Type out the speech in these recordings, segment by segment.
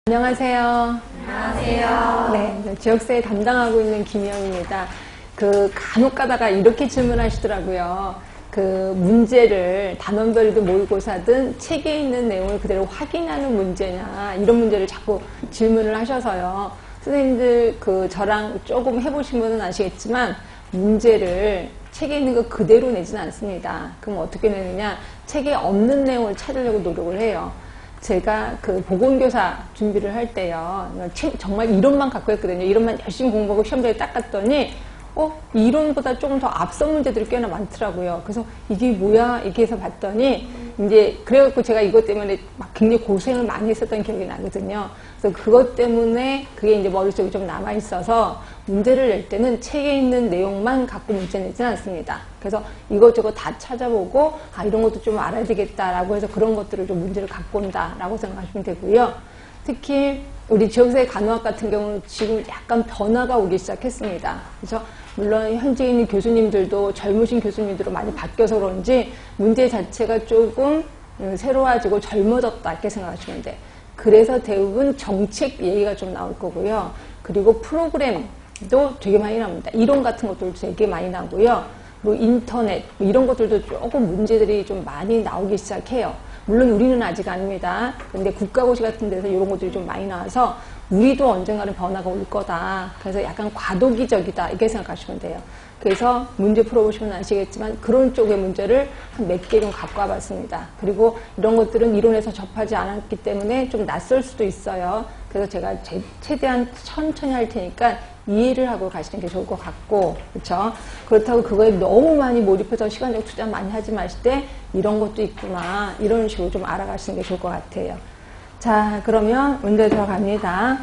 안녕하세요. 안녕하세요. 네, 지역사회 담당하고 있는 김희영입니다. 간혹 가다가 이렇게 질문하시더라고요. 문제를 단원별이든 모의고사든 책에 있는 내용을 그대로 확인하는 문제냐, 이런 문제를 자꾸 질문을 하셔서요. 선생님들 저랑 조금 해보신 분은 아시겠지만 문제를 책에 있는 거 그대로 내지는 않습니다. 그럼 어떻게 내느냐? 책에 없는 내용을 찾으려고 노력을 해요. 제가 보건교사 준비를 할 때요, 정말 이론만 갖고 했거든요. 이론만 열심히 공부하고 시험장에 딱 갔더니 이론보다 조금 더 앞선 문제들이 꽤나 많더라고요. 그래서 이게 뭐야? 이렇게 해서 봤더니 이제 그래갖고 제가 이것 때문에 막 굉장히 고생을 많이 했었던 기억이 나거든요. 그래서 그것 때문에 그게 이제 머릿속에 좀 남아있어서 문제를 낼 때는 책에 있는 내용만 갖고 문제 내지는 않습니다. 그래서 이것저것 다 찾아보고 이런 것도 좀 알아야 되겠다라고 해서 그런 것들을 좀 문제를 갖고 온다라고 생각하시면 되고요. 특히 우리 지역사회 간호학 같은 경우는 지금 약간 변화가 오기 시작했습니다. 그래서 물론 현재 있는 교수님들도 젊으신 교수님들로 많이 바뀌어서 그런지 문제 자체가 조금 새로워지고 젊어졌다 이렇게 생각하시면 돼요. 그래서 대부분 정책 얘기가 좀 나올 거고요. 그리고 프로그램도 되게 많이 나옵니다. 이론 같은 것들도 되게 많이 나오고요. 인터넷 이런 것들도 조금 문제들이 좀 많이 나오기 시작해요. 물론 우리는 아직 아닙니다. 근데 국가고시 같은 데서 이런 것들이 좀 많이 나와서 우리도 언젠가는 변화가 올 거다. 그래서 약간 과도기적이다. 이렇게 생각하시면 돼요. 그래서 문제 풀어보시면 아시겠지만 그런 쪽의 문제를 한 몇 개 좀 갖고 와봤습니다. 그리고 이런 것들은 이론에서 접하지 않았기 때문에 좀 낯설 수도 있어요. 그래서 제가 최대한 천천히 할 테니까 이해를 하고 가시는 게 좋을 것 같고, 그렇죠? 그렇다고 그거에 너무 많이 몰입해서 시간적 투자 많이 하지 마실 때 이런 것도 있구나, 이런 식으로 좀 알아가시는 게 좋을 것 같아요. 자, 그러면 문제 들어갑니다.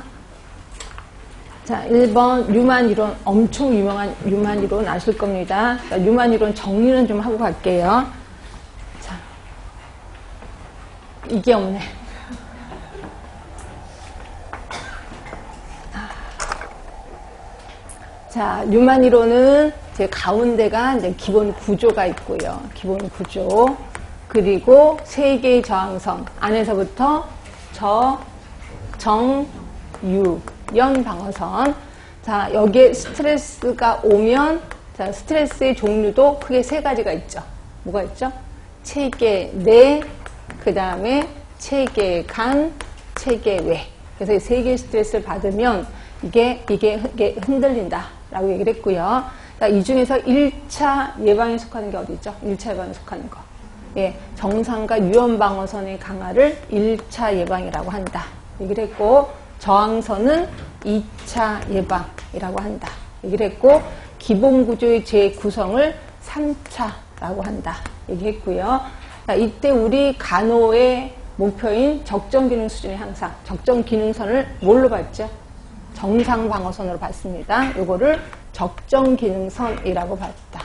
자, 1번 뉴만 이론, 엄청 유명한 뉴만 이론 아실 겁니다. 자, 뉴만 이론 정리는 좀 하고 갈게요. 자, 이게 없네. 자, 뉴만 이론은 제 가운데가 이제 기본 구조가 있고요. 기본 구조. 그리고 세 개의 저항성. 안에서부터 정, 유, 연 방어선. 자, 여기에 스트레스가 오면, 자, 스트레스의 종류도 크게 세 가지가 있죠. 뭐가 있죠? 체계 내, 그 다음에 체계 간, 체계 외. 그래서 이 세 개의 스트레스를 받으면 이게 흔들린다. 라고 얘기를 했고요. 자, 이 중에서 1차 예방에 속하는 게 어디 있죠? 1차 예방에 속하는 거. 예, 정상과 유연 방어선의 강화를 1차 예방이라고 한다. 얘기를 했고, 저항선은 2차 예방이라고 한다. 얘기를 했고, 기본 구조의 재구성을 3차라고 한다. 얘기했고요. 자, 이때 우리 간호의 목표인 적정 기능 수준의 향상, 적정 기능선을 뭘로 봤죠? 정상 방어선으로 봤습니다. 요거를 적정 기능선이라고 봤다.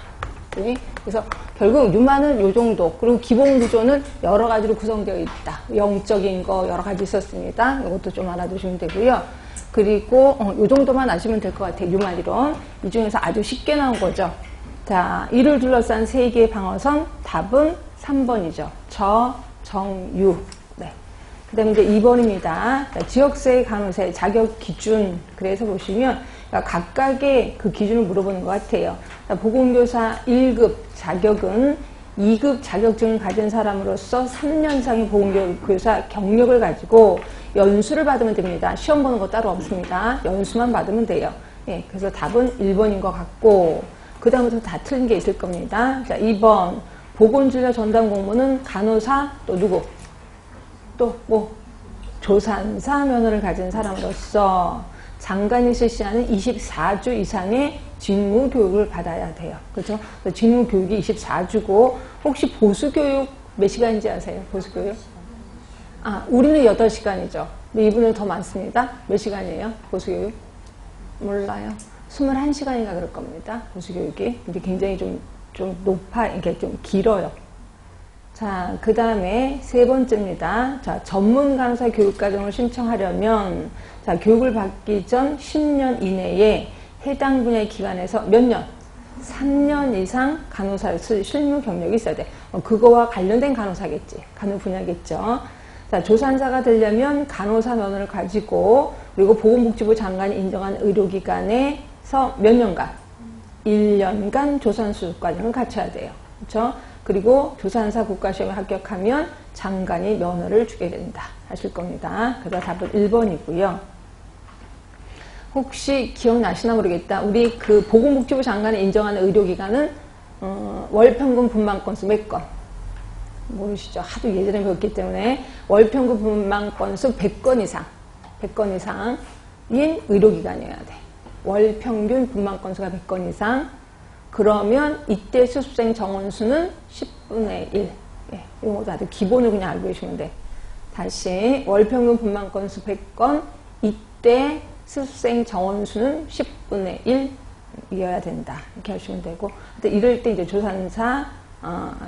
네? 그래서 결국 뉴만은 요 정도, 그리고 기본 구조는 여러 가지로 구성되어 있다. 영적인 거 여러 가지 있었습니다. 이것도 좀 알아두시면 되고요. 그리고 요 정도만 아시면 될 것 같아요. 뉴만 이론. 이 중에서 아주 쉽게 나온 거죠. 자, 이를 둘러싼 세 개의 방어선, 답은 3번이죠. 정, 유. 네. 그 다음에 이제 2번입니다. 지역사회 간호사의 자격 기준. 그래서 보시면 각각의 그 기준을 물어보는 것 같아요. 보건교사 1급 자격은 2급 자격증을 가진 사람으로서 3년 이상의 보건교사 경력을 가지고 연수를 받으면 됩니다. 시험 보는 거 따로 없습니다. 연수만 받으면 돼요. 예, 그래서 답은 1번인 것 같고, 그 다음부터 다 틀린 게 있을 겁니다. 자, 2번. 보건진료 전담 공무는 간호사, 또 누구? 또 뭐? 조산사 면허를 가진 사람으로서 장관이 실시하는 24주 이상의 직무 교육을 받아야 돼요. 그렇죠? 직무 교육이 24주고, 혹시 보수 교육 몇 시간인지 아세요? 보수 교육? 우리는 8시간이죠. 근데 이분은 더 많습니다. 몇 시간이에요? 보수 교육? 몰라요. 21시간인가 그럴 겁니다. 보수 교육이. 근데 굉장히 좀 높아, 이게 좀 길어요. 자, 그 다음에 세 번째입니다. 자, 전문 간호사 교육과정을 신청하려면, 자, 교육을 받기 전 10년 이내에 해당 분야의 기관에서 몇 년? 3년 이상 간호사로서 실무 경력이 있어야 돼. 그거와 관련된 간호사겠지. 간호 분야겠죠. 자, 조산사가 되려면 간호사 면허를 가지고 그리고 보건복지부 장관이 인정한 의료기관에서 몇 년간? 1년간 조산수습 과정을 갖춰야 돼요. 그렇죠? 그리고 조산사 국가시험에 합격하면 장관이 면허를 주게 된다 하실 겁니다. 그래서 답은 1번이고요. 혹시 기억나시나 모르겠다. 우리 그 보건복지부 장관이 인정하는 의료기관은 월평균 분만 건수 몇 건? 모르시죠? 하도 예전에 배웠기 때문에 월평균 분만 건수 100건 이상 100건 이상인 의료기관이어야 돼. 월평균 분만 건수가 100건 이상. 그러면 이때 수습생 정원수는 10분의 1. 예, 이거 다들 기본을 그냥 알고 계시면 돼. 다시 월평균 분만 건수 100건, 이때 수습생 정원수는 10분의 1이어야 된다. 이렇게 하시면 되고, 이럴 때 이제 조산사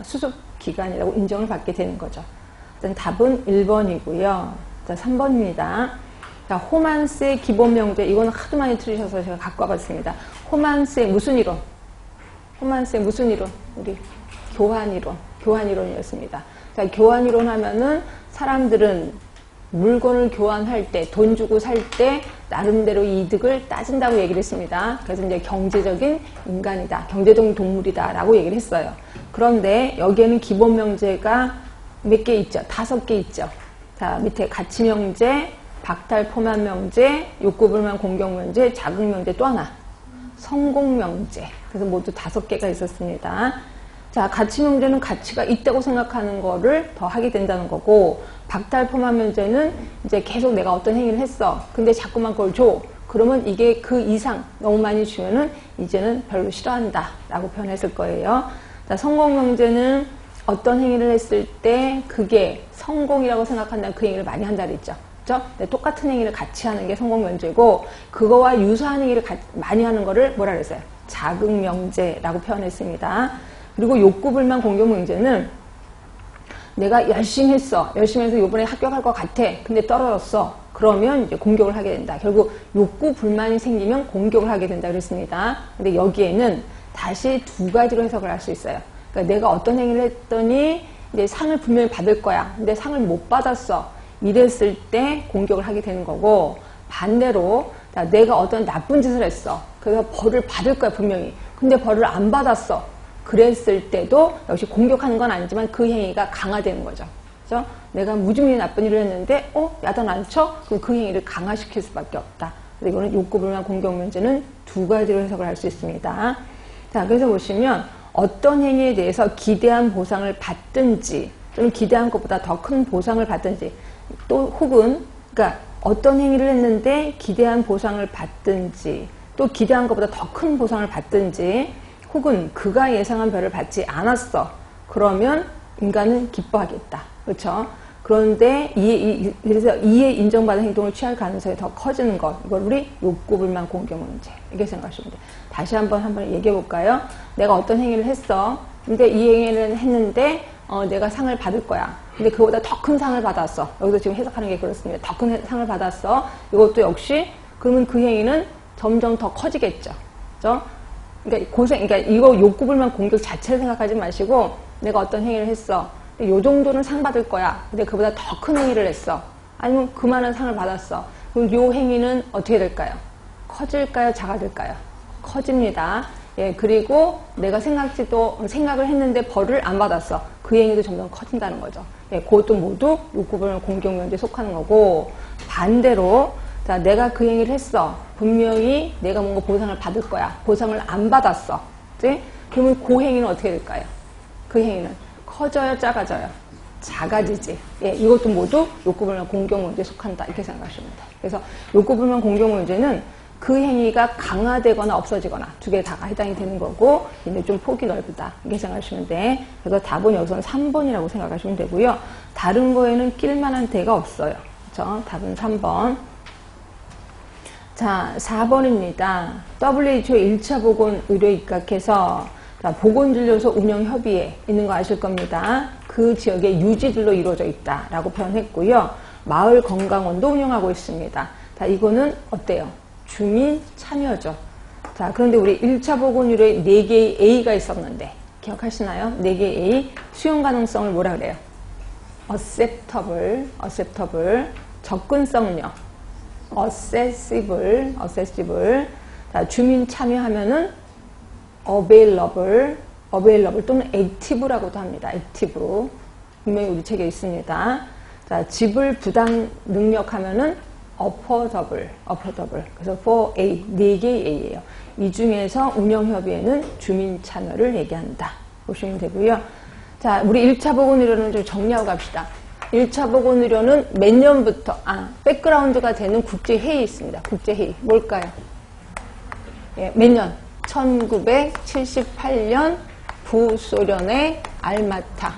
수습 기관이라고 인정을 받게 되는 거죠. 일단 답은 1번이고요. 자, 3번입니다. 자, 호만스의 기본 명제, 이거는 하도 많이 틀으셔서 제가 갖고 와봤습니다. 호만스의 무슨 이론? 호만스의 무슨 이론? 우리 교환이론. 교환이론이었습니다. 자, 교환이론 하면은 사람들은 물건을 교환할 때, 돈 주고 살 때 나름대로 이득을 따진다고 얘기를 했습니다. 그래서 이제 경제적인 인간이다, 경제적인 동물이다 라고 얘기를 했어요. 그런데 여기에는 기본 명제가 몇 개 있죠? 5개 있죠. 자, 밑에 가치 명제, 박탈 포만 명제, 욕구 불만 공격 명제, 자극 명제, 또 하나 성공 명제. 그래서 모두 5개가 있었습니다. 자, 가치 명제는 가치가 있다고 생각하는 거를 더 하게 된다는 거고, 박탈 포만 명제는 이제 계속 내가 어떤 행위를 했어. 근데 자꾸만 그걸 줘. 그러면 이게 그 이상 너무 많이 주면은 이제는 별로 싫어한다 라고 표현했을 거예요. 자, 성공 명제는 어떤 행위를 했을 때 그게 성공이라고 생각한다면 그 행위를 많이 한다 그랬죠. 그렇죠? 똑같은 행위를 같이 하는 게 성공 명제고, 그거와 유사한 행위를 많이 하는 거를 뭐라 그랬어요? 자극 명제라고 표현했습니다. 그리고 욕구 불만 공격 명제는 내가 열심히 했어. 열심히 해서 이번에 합격할 것 같아. 근데 떨어졌어. 그러면 이제 공격을 하게 된다. 결국 욕구 불만이 생기면 공격을 하게 된다 그랬습니다. 근데 여기에는 다시 2가지로 해석을 할 수 있어요. 그러니까 내가 어떤 행위를 했더니 이제 상을 분명히 받을 거야. 근데 상을 못 받았어. 이랬을 때 공격을 하게 되는 거고, 반대로 내가 어떤 나쁜 짓을 했어. 그래서 벌을 받을 거야 분명히. 근데 벌을 안 받았어. 그랬을 때도 역시 공격하는 건 아니지만 그 행위가 강화되는 거죠. 그래서 내가 무지무지 나쁜 일을 했는데 야단 안 쳐? 그럼 그 행위를 강화시킬 수밖에 없다. 그래서 이거는 욕구 불만 공격 문제는 2가지로 해석을 할 수 있습니다. 자, 그래서 보시면 어떤 행위에 대해서 기대한 보상을 받든지 또는 기대한 것보다 더 큰 보상을 받든지, 또 혹은 그러니까 어떤 행위를 했는데 기대한 보상을 받든지, 또 기대한 것보다 더 큰 보상을 받든지, 혹은 그가 예상한 별을 받지 않았어. 그러면 인간은 기뻐하겠다. 그렇죠? 그런데 그래서 이에 인정받은 행동을 취할 가능성이 더 커지는 것. 이걸 우리 욕구 불만 공격 문제. 이렇게 생각하시면 돼요. 다시 한번 얘기해 볼까요? 내가 어떤 행위를 했어. 근데 이 행위를 했는데 내가 상을 받을 거야. 근데 그거보다 더 큰 상을 받았어. 여기서 지금 해석하는 게 그렇습니다. 더 큰 상을 받았어. 이것도 역시 그러면 그 행위는 점점 더 커지겠죠. 그렇죠? 그러니까 이거 욕구 불만 공격 자체를 생각하지 마시고, 내가 어떤 행위를 했어. 요 정도는 상 받을 거야. 근데 그보다 더 큰 행위를 했어. 아니면 그만한 상을 받았어. 그럼 요 행위는 어떻게 될까요? 커질까요? 작아질까요? 커집니다. 예, 그리고 내가 생각을 했는데 벌을 안 받았어. 그 행위도 점점 커진다는 거죠. 예, 그것도 모두 욕구 불만 공격 면제에 속하는 거고, 반대로 자, 내가 그 행위를 했어. 분명히 내가 뭔가 보상을 받을 거야. 보상을 안 받았어. 그치? 그러면 그 행위는 어떻게 될까요? 그 행위는 커져요? 작아져요? 작아지지. 예, 이것도 모두 욕구불만 공격 문제에 속한다. 이렇게 생각하시면 돼요. 그래서 욕구불만 공격 문제는 그 행위가 강화되거나 없어지거나 2개 다가 해당이 되는 거고, 근데 좀 폭이 넓다. 이렇게 생각하시면 돼. 그래서 답은 여기서는 3번이라고 생각하시면 되고요. 다른 거에는 낄만한 데가 없어요. 그렇죠? 답은 3번. 자, 4번입니다. WHO 1차 보건 의료 입각해서 보건진료소 운영협의회 있는 거 아실 겁니다. 그 지역의 유지들로 이루어져 있다라고 표현했고요. 마을 건강원도 운영하고 있습니다. 자, 이거는 어때요? 주민 참여죠. 자, 그런데 우리 1차 보건 의료에 4개의 A가 있었는데 기억하시나요? 4개의 A. 수용 가능성을 뭐라 그래요? acceptable, 접근성은요, accessible. 자, 주민 참여하면은 available 또는 active라고도 합니다. active. 분명히 우리 책에 있습니다. 자, 지불 부담 능력 하면은 affordable. 그래서 for A, 4개의 A예요. 이 중에서 운영협의회는 주민 참여를 얘기한다. 보시면 되고요. 자, 우리 1차 보건의료는 좀 정리하고 갑시다. 1차 보건의료는 몇 년부터, 백그라운드가 되는 국제회의 있습니다. 국제회의. 뭘까요? 예, 몇 년? 1978년 구소련의 알마타.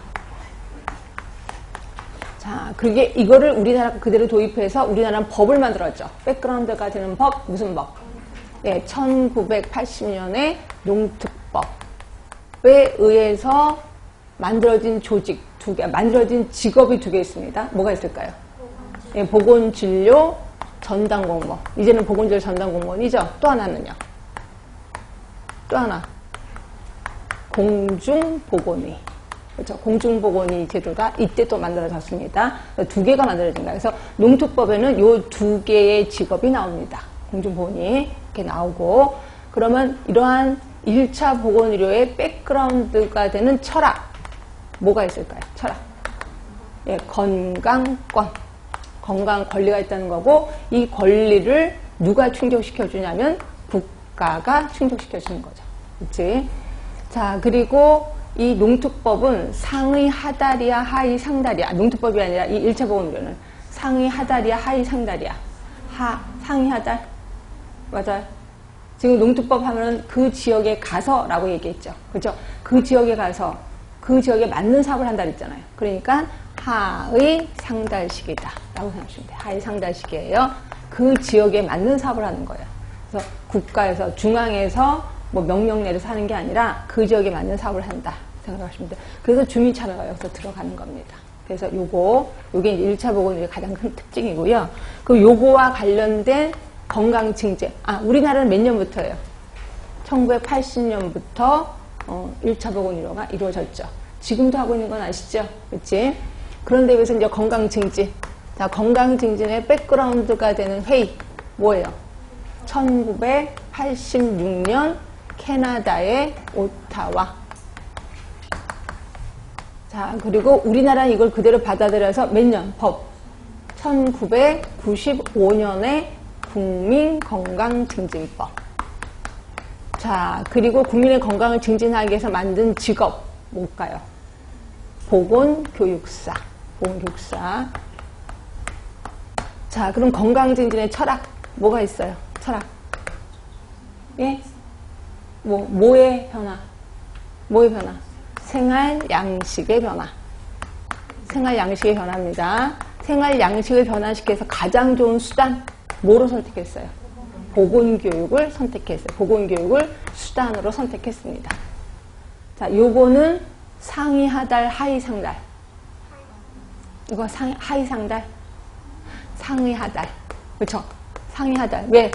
자, 그게 이거를 우리나라 그대로 도입해서 우리나라는 법을 만들었죠. 백그라운드가 되는 법, 무슨 법? 예, 1980년에 농특법에 의해서 만들어진 조직 2개, 만들어진 직업이 2개 있습니다. 뭐가 있을까요? 예, 보건진료 전담공무원. 이제는 보건진료 전담공무원이죠. 또 하나는요. 또 하나. 공중보건의. 그렇죠. 공중보건의 제도가 이때 또 만들어졌습니다. 2개가 만들어진 거예요. 그래서 농특법에는 이 2개의 직업이 나옵니다. 공중보건이 이렇게 나오고, 그러면 이러한 1차 보건의료의 백그라운드가 되는 철학. 뭐가 있을까요? 철학. 예, 건강권. 건강 권리가 있다는 거고, 이 권리를 누가 충족시켜 주냐면 국가가 충족시켜 주는 거죠. 그렇지? 자, 그리고 이 농특법은 상위 하달이야, 하위 상달이야. 농특법이 아니라 이 1차 보건의료는 상위 하달이야, 하위 상달이야. 상위 하달? 맞아요. 지금 농특법 하면 그 지역에 가서라고 얘기했죠. 그죠? 그 지역에 가서 그 지역에 맞는 사업을 한다 그랬잖아요. 그러니까 하의 상달식이다 라고 생각하시면 돼요. 하의 상달식이에요. 그 지역에 맞는 사업을 하는 거예요. 그래서 국가에서, 중앙에서 뭐 명령 내려서 하는 게 아니라 그 지역에 맞는 사업을 한다 생각하시면 돼요. 그래서 주민 참여가 여기서 들어가는 겁니다. 그래서 요게 이제 1차 보건의료의 가장 큰 특징이고요. 그 요거와 관련된 건강 증진. 우리나라는 몇 년부터예요? 1980년부터 1차 보건의료가 이루어졌죠. 지금도 하고 있는 건 아시죠? 그렇지? 그런데 여기서 이제 건강 증진. 자, 건강 증진의 백그라운드가 되는 회의. 뭐예요? 1986년 캐나다의 오타와. 자, 그리고 우리나라는 이걸 그대로 받아들여서 몇 년? 법. 1995년에 국민건강증진법. 자, 그리고 국민의 건강을 증진하기 위해서 만든 직업 뭘까요? 보건교육사. 자, 그럼 건강증진의 철학 뭐가 있어요? 철학. 예? 뭐의 변화? 생활 양식의 변화. 생활 양식의 변화입니다. 생활 양식을 변화시켜서 가장 좋은 수단 뭐로 선택했어요? 보건교육을 선택했어요. 보건교육을 수단으로 선택했습니다. 자, 요거는 상위 하달, 하위 상달. 이거 하위 상달? 상위 하달. 그렇죠? 상위 하달. 왜?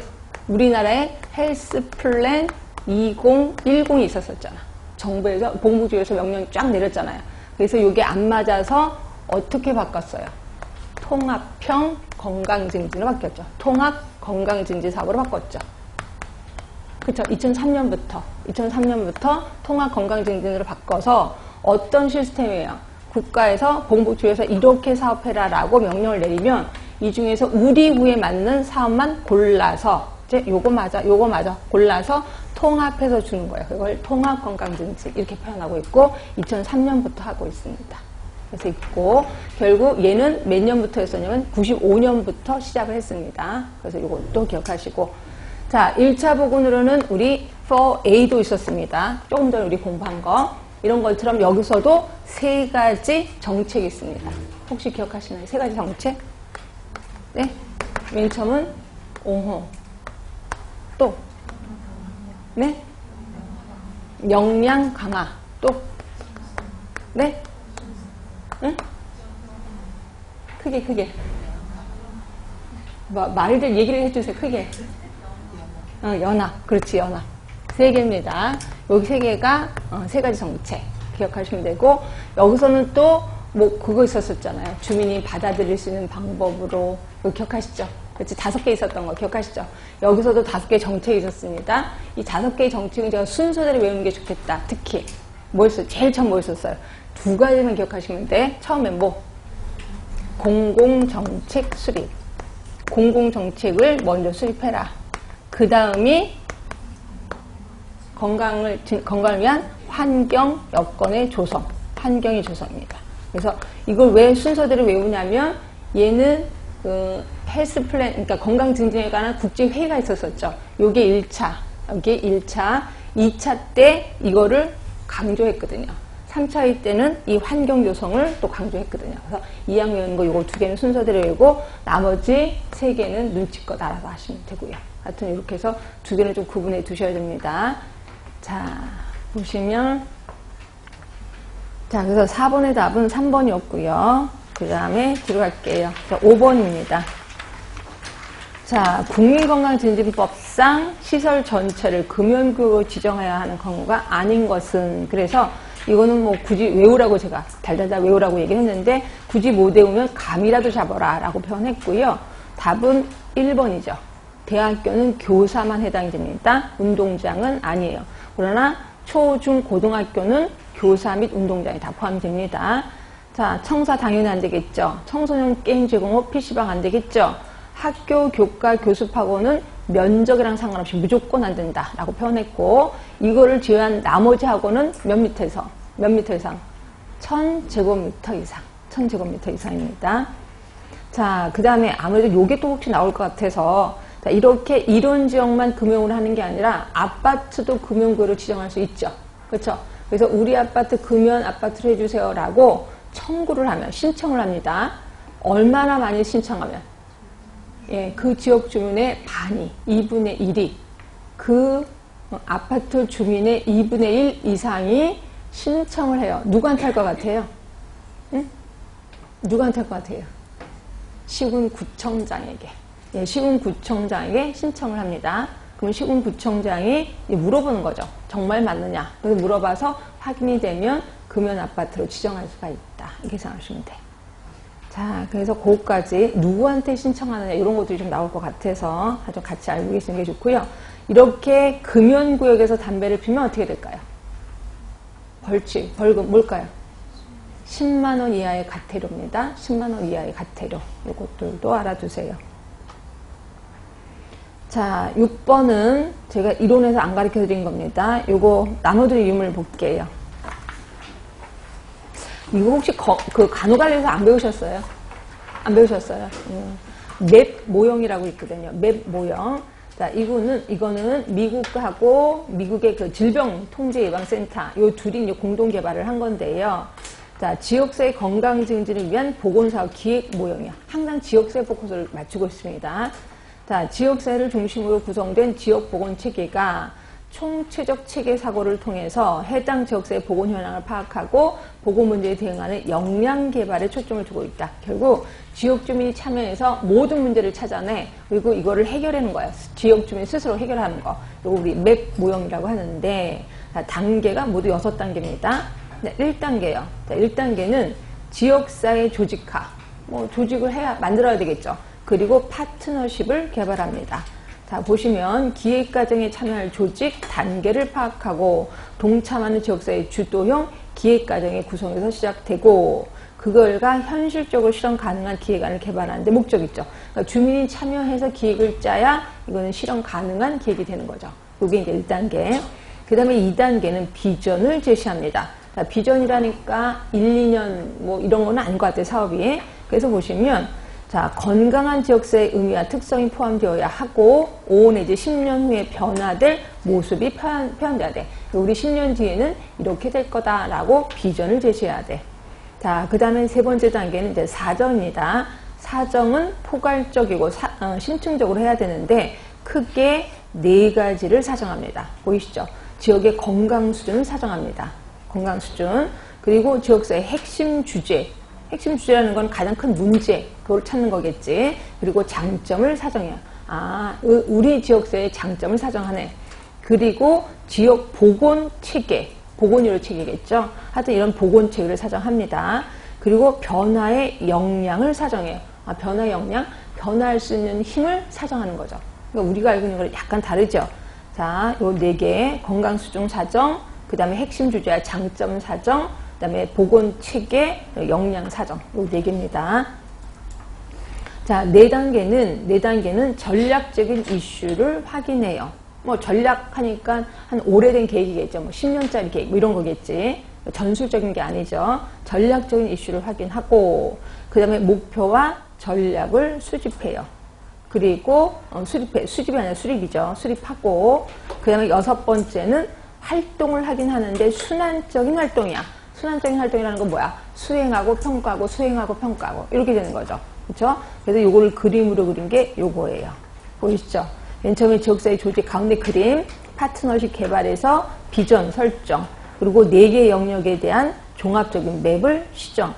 우리나라에 헬스 플랜 2010이 있었었잖아. 정부에서, 보건복지부에서 명령이 쫙 내렸잖아요. 그래서 이게 안 맞아서 어떻게 바꿨어요? 통합형 건강증진으로 바뀌었죠. 통합 건강증진 사업으로 바꿨죠. 그렇죠? 2003년부터 통합 건강증진으로 바꿔서 어떤 시스템이에요? 국가에서 보건복지부에서 이렇게 사업해라라고 명령을 내리면 이 중에서 우리 구에 맞는 사업만 골라서 이제 요거 맞아 골라서 통합해서 주는 거예요. 그걸 통합 건강증진 이렇게 표현하고 있고 2003년부터 하고 있습니다. 그래서 있고 결국 얘는 몇 년부터 했었냐면 95년부터 시작을 했습니다. 그래서 이것도 기억하시고 자 1차 보건으로는 우리 4A도 있었습니다. 조금 전에 우리 공부한 거 이런 것처럼 여기서도 3가지 정책이 있습니다. 혹시 기억하시나요? 3가지 정책? 네? 맨 처음은 옹호 또 네? 역량 강화 또 네? 응? 크게 말들 얘기를 해주세요. 크게 연합 그렇지 연합 3개입니다. 여기 3개가 3가지 정책 기억하시면 되고 여기서는 또 뭐 그거 있었었잖아요. 주민이 받아들일 수 있는 방법으로. 이거 기억하시죠? 그렇지, 5개 있었던 거 기억하시죠? 여기서도 5개 정책이 있었습니다. 이 5개의 정책은 제가 순서대로 외우는 게 좋겠다. 특히 뭐였어요? 제일 처음 뭐였었어요? 2가지만 기억하시면 돼. 처음에 뭐? 공공정책 수립. 공공정책을 먼저 수립해라. 그 다음이 건강을 위한 환경 여건의 조성. 환경의 조성입니다. 그래서 이걸 왜 순서대로 외우냐면 얘는 그 헬스 플랜, 그러니까 건강 증진에 관한 국제 회의가 있었었죠. 요게 1차, 여기 1차, 2차 때 이거를 강조했거든요. 3차 회의 때는 이 환경 조성을 또 강조했거든요. 그래서 2학 외우는 거 요거 2개는 순서대로 외우고 나머지 3개는 눈치껏 알아서 하시면 되고요. 하여튼 이렇게 해서 2개는 좀 구분해 두셔야 됩니다. 자, 보시면 자, 그래서 4번의 답은 3번이었고요. 그 다음에 뒤로 갈게요. 자, 5번입니다. 자, 국민건강증진법상 시설 전체를 금연구역으로 지정해야 하는 경우가 아닌 것은, 그래서 이거는 뭐 굳이 외우라고 제가 달달달 외우라고 얘기했는데 굳이 못 외우면 감이라도 잡아라 라고 표현했고요. 답은 1번이죠. 대학교는 교사만 해당이 됩니다. 운동장은 아니에요. 그러나 초, 중, 고등학교는 교사 및 운동장이 다 포함됩니다. 자, 청사 당연히 안 되겠죠. 청소년 게임 제공 후 PC방 안 되겠죠. 학교, 교과, 교습학원은 면적이랑 상관없이 무조건 안 된다 라고 표현했고, 이거를 제외한 나머지 학원은 몇 미터 이상? 1000제곱미터 이상. 1000제곱미터 이상입니다. 자, 그 다음에 아무래도 요게 또 혹시 나올 것 같아서, 자, 이렇게 이론 지역만 금연을 하는 게 아니라 아파트도 금연구역으로 지정할 수 있죠. 그렇죠? 그래서 우리 아파트 금연 아파트로 해주세요 라고 청구를 하면, 신청을 합니다. 얼마나 많이 신청하면? 예, 그 지역 주민의 반이, 2분의 1이, 그 아파트 주민의 2분의 1 이상이 신청을 해요. 누구한테 할 것 같아요? 응? 누구한테 할 것 같아요? 시군구청장에게. 예, 시군구청장에게 신청을 합니다. 그럼 시군구청장이 물어보는 거죠. 정말 맞느냐? 그래서 물어봐서 확인이 되면 금연 아파트로 지정할 수가 있다. 이렇게 생각하시면 돼요. 자, 그래서 그것까지 누구한테 신청하느냐 이런 것들이 좀 나올 것 같아서 좀 같이 알고 계시는 게 좋고요. 이렇게 금연구역에서 담배를 피우면 어떻게 될까요? 벌칙, 벌금 뭘까요? 10만 원 이하의 과태료입니다. 10만 원 이하의 과태료. 이것들도 알아두세요. 자, 6번은 제가 이론에서 안 가르쳐 드린 겁니다. 요거 나눠드린 유물 볼게요. 이거 혹시 그 간호관리에서 안 배우셨어요? 안 배우셨어요? 맵 모형이라고 있거든요. 맵 모형. 자, 이거는 미국하고 미국의 그 질병통제예방센터 요 둘이 이제 공동 개발을 한 건데요. 자, 지역사회 건강 증진을 위한 보건사업 기획 모형이야. 항상 지역사회 포커스를 맞추고 있습니다. 자, 지역사회를 중심으로 구성된 지역보건체계가 총체적 체계 사고를 통해서 해당 지역사회 보건 현황을 파악하고 보건 문제에 대응하는 역량 개발에 초점을 두고 있다. 결국 지역 주민이 참여해서 모든 문제를 찾아내 그리고 이거를 해결하는 거야. 지역 주민 스스로 해결하는 거. 이거 우리 맵 모형이라고 하는데, 자, 단계가 모두 6단계입니다. 네, 1단계요. 자, 1단계는 지역사회 조직화. 뭐 조직을 만들어야 되겠죠. 그리고 파트너십을 개발합니다. 자, 보시면 기획과정에 참여할 조직 단계를 파악하고 동참하는 지역사회 주도형 기획과정의 구성에서 시작되고 그걸가 현실적으로 실현 가능한 기획안을 개발하는 데 목적이 있죠. 그러니까 주민이 참여해서 기획을 짜야 이거는 실현 가능한 기획이 되는 거죠. 이게 이제 1단계. 그 다음에 2단계는 비전을 제시합니다. 자, 비전이라니까 1, 2년 뭐 이런 건 아닌 것 같아요, 사업이. 그래서 보시면 자, 건강한 지역사회의 의미와 특성이 포함되어야 하고 5 내지 10년 후에 변화될 모습이 표현돼야 돼. 우리 10년 뒤에는 이렇게 될 거다라고 비전을 제시해야 돼. 자, 그 다음에 세 번째 단계는 이제 사정입니다. 사정은 포괄적이고 심층적으로 해야 되는데 크게 4가지를 사정합니다. 보이시죠? 지역의 건강 수준을 사정합니다. 건강 수준. 그리고 지역사회의 핵심 주제. 핵심 주제라는 건 가장 큰 문제, 그걸 찾는 거겠지. 그리고 장점을 사정해요. 아, 우리 지역사회의 장점을 사정하네. 그리고 지역 보건 체계, 보건의료 체계겠죠. 하여튼 이런 보건 체계를 사정합니다. 그리고 변화의 역량을 사정해요. 변화의 역량, 변화할 수 있는 힘을 사정하는 거죠. 그러니까 우리가 알고 있는 거랑 약간 다르죠. 자, 요 4개, 건강수중 사정, 그 다음에 핵심 주제와 장점 사정, 그 다음에 보건 체계, 역량 사정, 요 4개입니다. 자, 4단계는 전략적인 이슈를 확인해요. 뭐 전략하니까 한 오래된 계획이겠죠. 뭐 10년짜리 계획, 뭐 이런 거겠지. 전술적인 게 아니죠. 전략적인 이슈를 확인하고, 그 다음에 목표와 전략을 수집해요. 그리고 수집이 아니라 수립이죠. 수립하고, 그 다음에 6번째는 활동을 하긴 하는데 순환적인 활동이야. 순환적인 활동이라는 건 뭐야? 수행하고 평가하고 수행하고 평가하고 이렇게 되는 거죠. 그렇죠? 그래서 요거를 그림으로 그린 게 요거예요. 보이시죠? 맨 처음에 지역사회 조직 가운데 그림, 파트너십 개발에서 비전 설정, 그리고 4개의 영역에 대한 종합적인 맵 시정.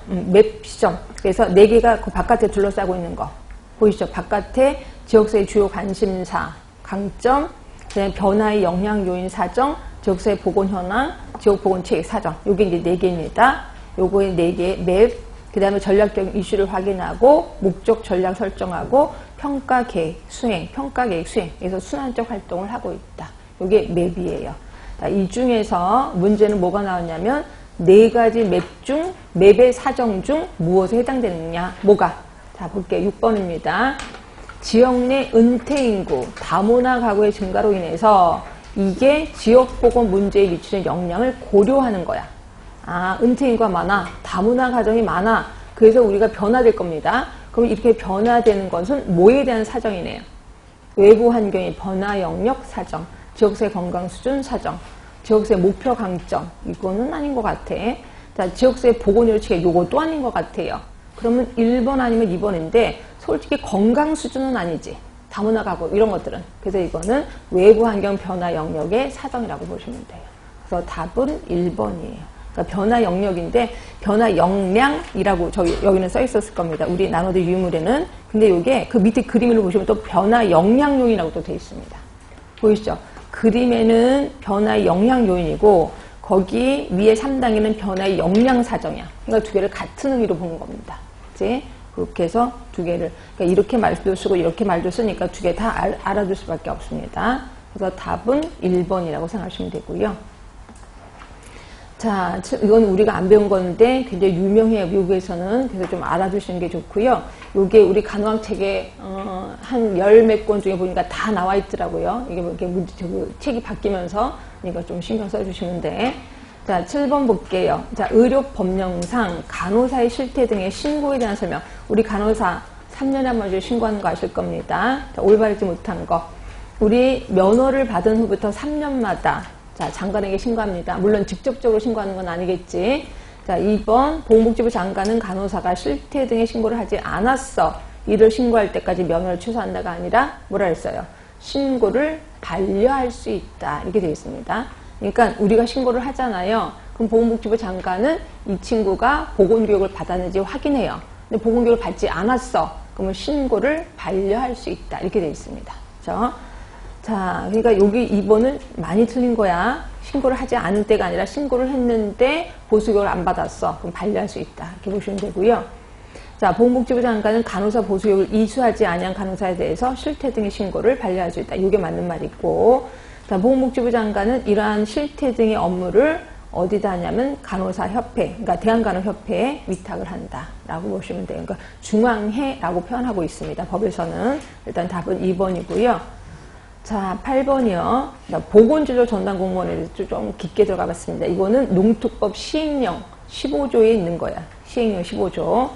그래서 4개가 그 바깥에 둘러싸고 있는 거. 보이시죠? 바깥에 지역사회 주요 관심사, 강점, 그다음에 변화의 영향 요인 사정, 지역사회 보건 현황, 지역 보건 체계 사정. 요게 이제 4개입니다. 요거의 4개 맵, 그 다음에 전략적인 이슈를 확인하고, 목적 전략 설정하고, 평가 계획 수행, 평가 계획 수행. 그래서 순환적 활동을 하고 있다. 요게 맵이에요. 자, 이 중에서 문제는 뭐가 나왔냐면, 4가지 맵 중, 맵의 사정 중 무엇에 해당되느냐? 뭐가? 자, 볼게요. 6번입니다. 지역 내 은퇴 인구, 다문화 가구의 증가로 인해서 이게 지역 보건 문제에 미치는 영향을 고려하는 거야. 은퇴 인구가 많아. 다문화 가정이 많아. 그래서 우리가 변화될 겁니다. 그럼 이렇게 변화되는 것은 뭐에 대한 사정이네요. 외부 환경의 변화 영역 사정, 지역사회 건강 수준 사정, 지역사회 목표 강점. 이거는 아닌 것 같아. 자, 지역사회 보건의료 체계 요것도 아닌 것 같아요. 그러면 1번 아니면 2번인데 솔직히 건강 수준은 아니지. 다문화 가구 이런 것들은. 그래서 이거는 외부 환경 변화 영역의 사정이라고 보시면 돼요. 그래서 답은 1번이에요. 그러니까 변화 영역인데 변화 역량이라고 여기는 써 있었을 겁니다. 우리 나눠드 유물에는. 근데 이게 그 밑에 그림을 보시면 또 변화 역량요인이라고 또 되어 있습니다. 보이시죠? 그림에는 변화의 역량 요인이고 거기 위에 3단계는 변화의 역량 사정이야. 그러니까 두 개를 같은 의미로 보는 겁니다. 그치? 그렇게 해서 두 개를 그러니까 이렇게 말도 쓰고 이렇게 말도 쓰니까 두 개 다 알아둘 수밖에 없습니다. 그래서 답은 1번이라고 생각하시면 되고요. 자, 이건 우리가 안 배운 건데 굉장히 유명해요. 미국에서는. 그래서 좀 알아두시는 게 좋고요. 요게 우리 간호학 책에 한 10몇 권 중에 보니까 다 나와 있더라고요. 이게 책이 바뀌면서 이거 좀 신경 써주시면 돼. 자, 7번 볼게요. 자, 의료법령상 간호사의 실태 등의 신고에 대한 설명. 우리 간호사 3년에 한 번씩 신고하는 거 아실 겁니다. 자, 올바르지 못한 거. 우리 면허를 받은 후부터 3년마다 자, 장관에게 신고합니다. 물론 직접적으로 신고하는 건 아니겠지. 자, 2번 보건복지부 장관은 간호사가 실태 등의 신고를 하지 않았어. 이를 신고할 때까지 면허를 취소한다가 아니라 뭐라 했어요? 신고를 반려할 수 있다. 이렇게 되어 있습니다. 그러니까 우리가 신고를 하잖아요. 그럼 보건복지부 장관은 이 친구가 보건교육을 받았는지 확인해요. 근데 보건교육을 받지 않았어. 그러면 신고를 반려할 수 있다. 이렇게 되어 있습니다. 그렇죠? 자, 그러니까 여기 2번은 많이 틀린 거야. 신고를 하지 않을 때가 아니라 신고를 했는데 보수교육을 안 받았어. 그럼 반려할 수 있다. 이렇게 보시면 되고요. 자, 보건복지부 장관은 간호사 보수교육을 이수하지 아니한 간호사에 대해서 실태 등의 신고를 반려할 수 있다. 이게 맞는 말이고, 자, 보건복지부 장관은 이러한 실태 등의 업무를 어디다 하냐면 간호사협회, 그러니까 대한간호협회에 위탁을 한다라고 보시면 돼요. 그러니까 중앙회라고 표현하고 있습니다. 법에서는. 일단 답은 2번이고요. 자, 8번이요. 보건진료 전담 공무원에 대해서 좀 깊게 들어가 봤습니다. 이거는 농특법 시행령 15조에 있는 거야. 시행령 15조.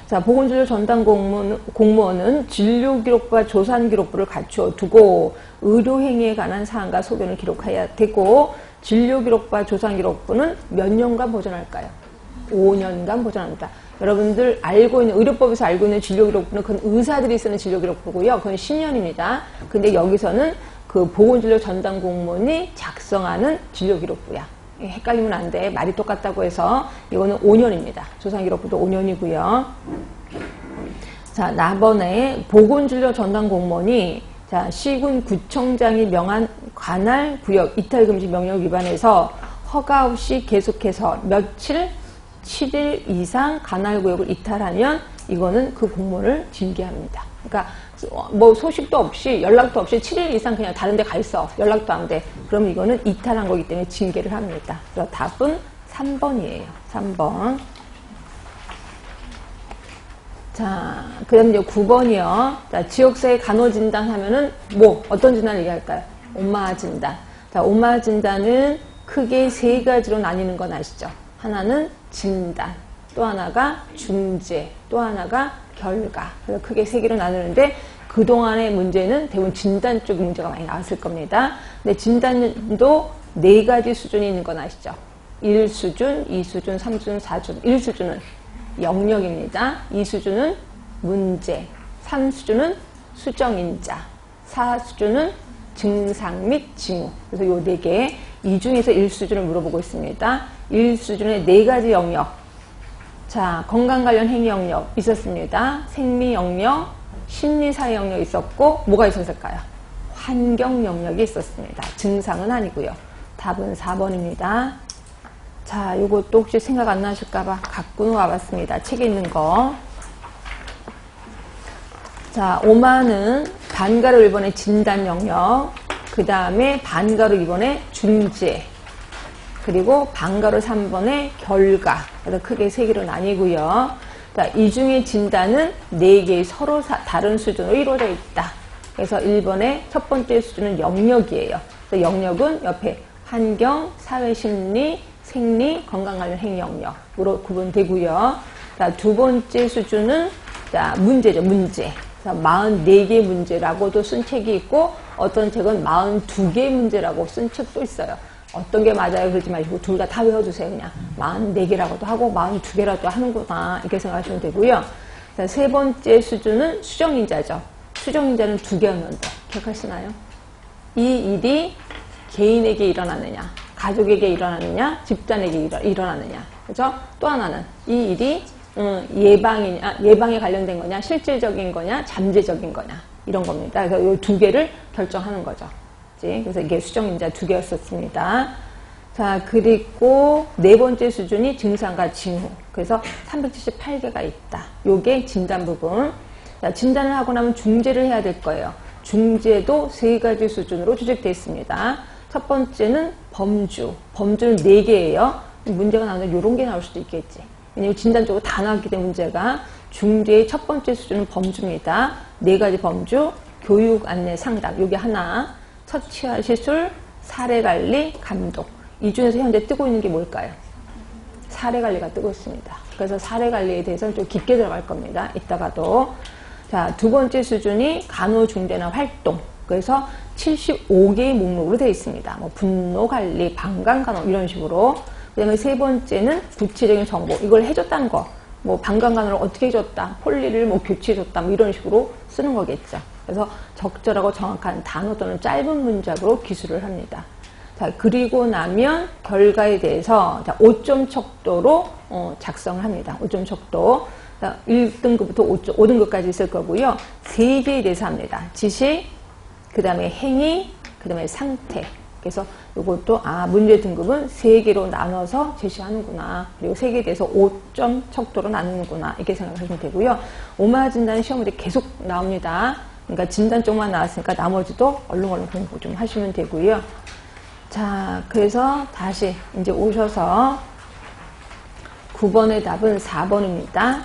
자, 보건진료 전담 공무원은 진료기록부와 조산기록부를 갖추어 두고 의료행위에 관한 사항과 소견을 기록해야 되고, 진료기록부와 조산기록부는 몇 년간 보존할까요? 5년간 보존합니다. 여러분들 알고 있는, 의료법에서 알고 있는 진료기록부는 그건 의사들이 쓰는 진료기록부고요. 그건 10년입니다. 근데 여기서는 그 보건진료 전담 공무원이 작성하는 진료기록부야. 헷갈리면 안 돼. 말이 똑같다고 해서 이거는 5년입니다. 조산기록부도 5년이고요. 자, 나번에 보건진료 전담 공무원이 자, 시군 구청장이 명한 관할 구역 이탈금지 명령 위반해서 허가 없이 계속해서 며칠 7일 이상 관할구역을 이탈하면 이거는 그 공무원을 징계합니다. 그러니까 뭐 소식도 없이 연락도 없이 7일 이상 그냥 다른 데 가 있어. 연락도 안 돼. 그럼 이거는 이탈한 거기 때문에 징계를 합니다. 그래서 답은 3번이에요. 3번. 자, 그 다음 이제 9번이요. 자, 지역사회 간호진단 하면은 뭐, 어떤 진단을 얘기할까요? 오마 진단. 자, 오마 진단은 크게 세 가지로 나뉘는 건 아시죠? 하나는 진단, 또 하나가 중재, 또 하나가 결과. 그래서 크게 세 개로 나누는데 그동안의 문제는 대부분 진단 쪽 문제가 많이 나왔을 겁니다. 근데 진단도 네 가지 수준이 있는 건 아시죠? 1수준, 2수준, 3수준, 4수준. 1수준은 영역입니다. 2수준은 문제, 3수준은 수정인자, 4수준은 증상 및 징후. 그래서 요 네 개, 이 중에서 1수준을 물어보고 있습니다. 1수준의 네 가지 영역. 자, 건강 관련 행위 영역 있었습니다. 생리 영역, 심리사회 영역 있었고, 뭐가 있었을까요? 환경 영역이 있었습니다. 증상은 아니고요. 답은 4번입니다. 자, 요것도 혹시 생각 안 나실까봐 갖고 와봤습니다. 책에 있는 거. 자, 5만은 반가로 1번의 진단 영역, 그 다음에 반가로 2번의 중재, 그리고 반가로 3번의 결과. 그래서 크게 세 개로 나뉘고요. 자, 이 중에 진단은 4개의 서로 다른 수준으로 이루어져 있다. 그래서 1번의 첫 번째 수준은 영역이에요. 그래서 영역은 옆에 환경, 사회심리, 생리, 건강 관련 행위 영역으로 구분되고요. 자, 두 번째 수준은 자, 문제죠, 문제. 44개 문제라고도 쓴 책이 있고 어떤 책은 42개 문제라고 쓴 책도 있어요. 어떤 게 맞아요 그러지 마시고 둘 다 외워두세요. 그냥 44개라고도 하고 42개라도 하는구나 이렇게 생각하시면 되고요. 자, 세 번째 수준은 수정인자죠. 수정인자는 2개였는데 기억하시나요? 이 일이 개인에게 일어나느냐, 가족에게 일어나느냐, 집단에게 일어나느냐. 그죠? 또 하나는 이 일이 예방에 관련된 거냐, 실질적인 거냐, 잠재적인 거냐, 이런 겁니다. 그래서 이 2개를 결정하는 거죠. 그래서 이게 수정인자 2개였었습니다. 자, 그리고 네 번째 수준이 증상과 징후. 그래서 378개가 있다. 요게 진단 부분. 자, 진단을 하고 나면 중재를 해야 될 거예요. 중재도 3가지 수준으로 조직되어 있습니다. 첫 번째는 범주. 범주는 4개예요. 문제가 나오면 이런 게 나올 수도 있겠지. 왜냐면 진단 쪽으로 다 나왔기 때문에 문제가. 중재의 첫 번째 수준은 범주입니다. 4가지 범주, 교육, 안내, 상담. 요게 하나. 처치와 시술, 사례관리, 감독. 이 중에서 현재 뜨고 있는 게 뭘까요? 사례관리가 뜨고 있습니다. 그래서 사례관리에 대해서는 좀 깊게 들어갈 겁니다. 이따가도. 자, 두 번째 수준이 간호중재나 활동. 그래서 75개의 목록으로 되어 있습니다. 뭐 분노관리, 방광간호 이런 식으로. 그 다음에 세 번째는 구체적인 정보. 이걸 해줬다는 거. 뭐 방광간호를 어떻게 해줬다. 폴리를 뭐 교체해줬다. 뭐 이런 식으로 쓰는 거겠죠. 그래서 적절하고 정확한 단어 또는 짧은 문장으로 기술을 합니다. 자, 그리고 나면 결과에 대해서 5점 척도로 작성을 합니다. 5점 척도. 1등급부터 5등급까지 있을 거고요. 3개에 대해서 합니다. 지식, 그 다음에 행위, 그 다음에 상태. 그래서 이것도 문제 등급은 3개로 나눠서 제시하는구나. 그리고 3개에 대해서 5점 척도로 나누는구나. 이렇게 생각하시면 되고요. 오마 진단 시험 문제 계속 나옵니다. 그러니까 진단 쪽만 나왔으니까 나머지도 얼른 공부 좀 하시면 되고요. 자, 그래서 다시 이제 오셔서 9번의 답은 4번입니다.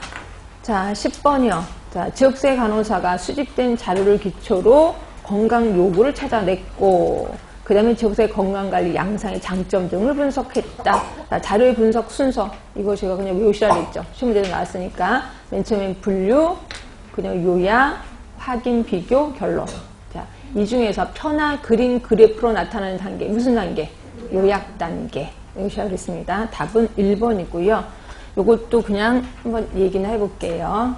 자, 10번이요. 자, 지역사회 간호사가 수집된 자료를 기초로 건강 요구를 찾아냈고, 그 다음에 지역사회 건강관리 양상의 장점 등을 분석했다. 자, 자료의 분석 순서. 이거 제가 그냥 외우시라 그랬죠. 시험 문제도 나왔으니까. 맨 처음엔 분류, 그냥 요약, 확인, 비교, 결론. 자, 이 중에서 표나 그림, 그래프로 나타나는 단계. 무슨 단계? 요약 단계. 외우시라 그랬습니다. 답은 1번이고요. 요것도 그냥 한번 얘기나 해볼게요.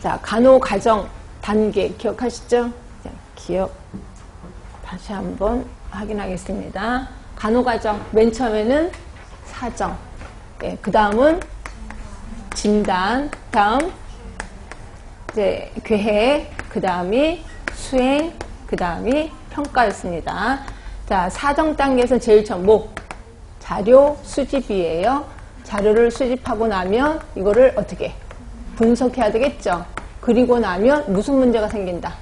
자, 간호가정 단계 기억하시죠? 자, 기억 다시 한번 확인하겠습니다. 간호가정 맨 처음에는 사정, 네, 그 다음은 진단, 다음 이제 계획, 그 다음이 수행, 그 다음이 평가였습니다. 자, 사정 단계에서 제일 처음 자료 수집이에요. 자료를 수집하고 나면 이거를 어떻게 분석해야 되겠죠. 그리고 나면 무슨 문제가 생긴다?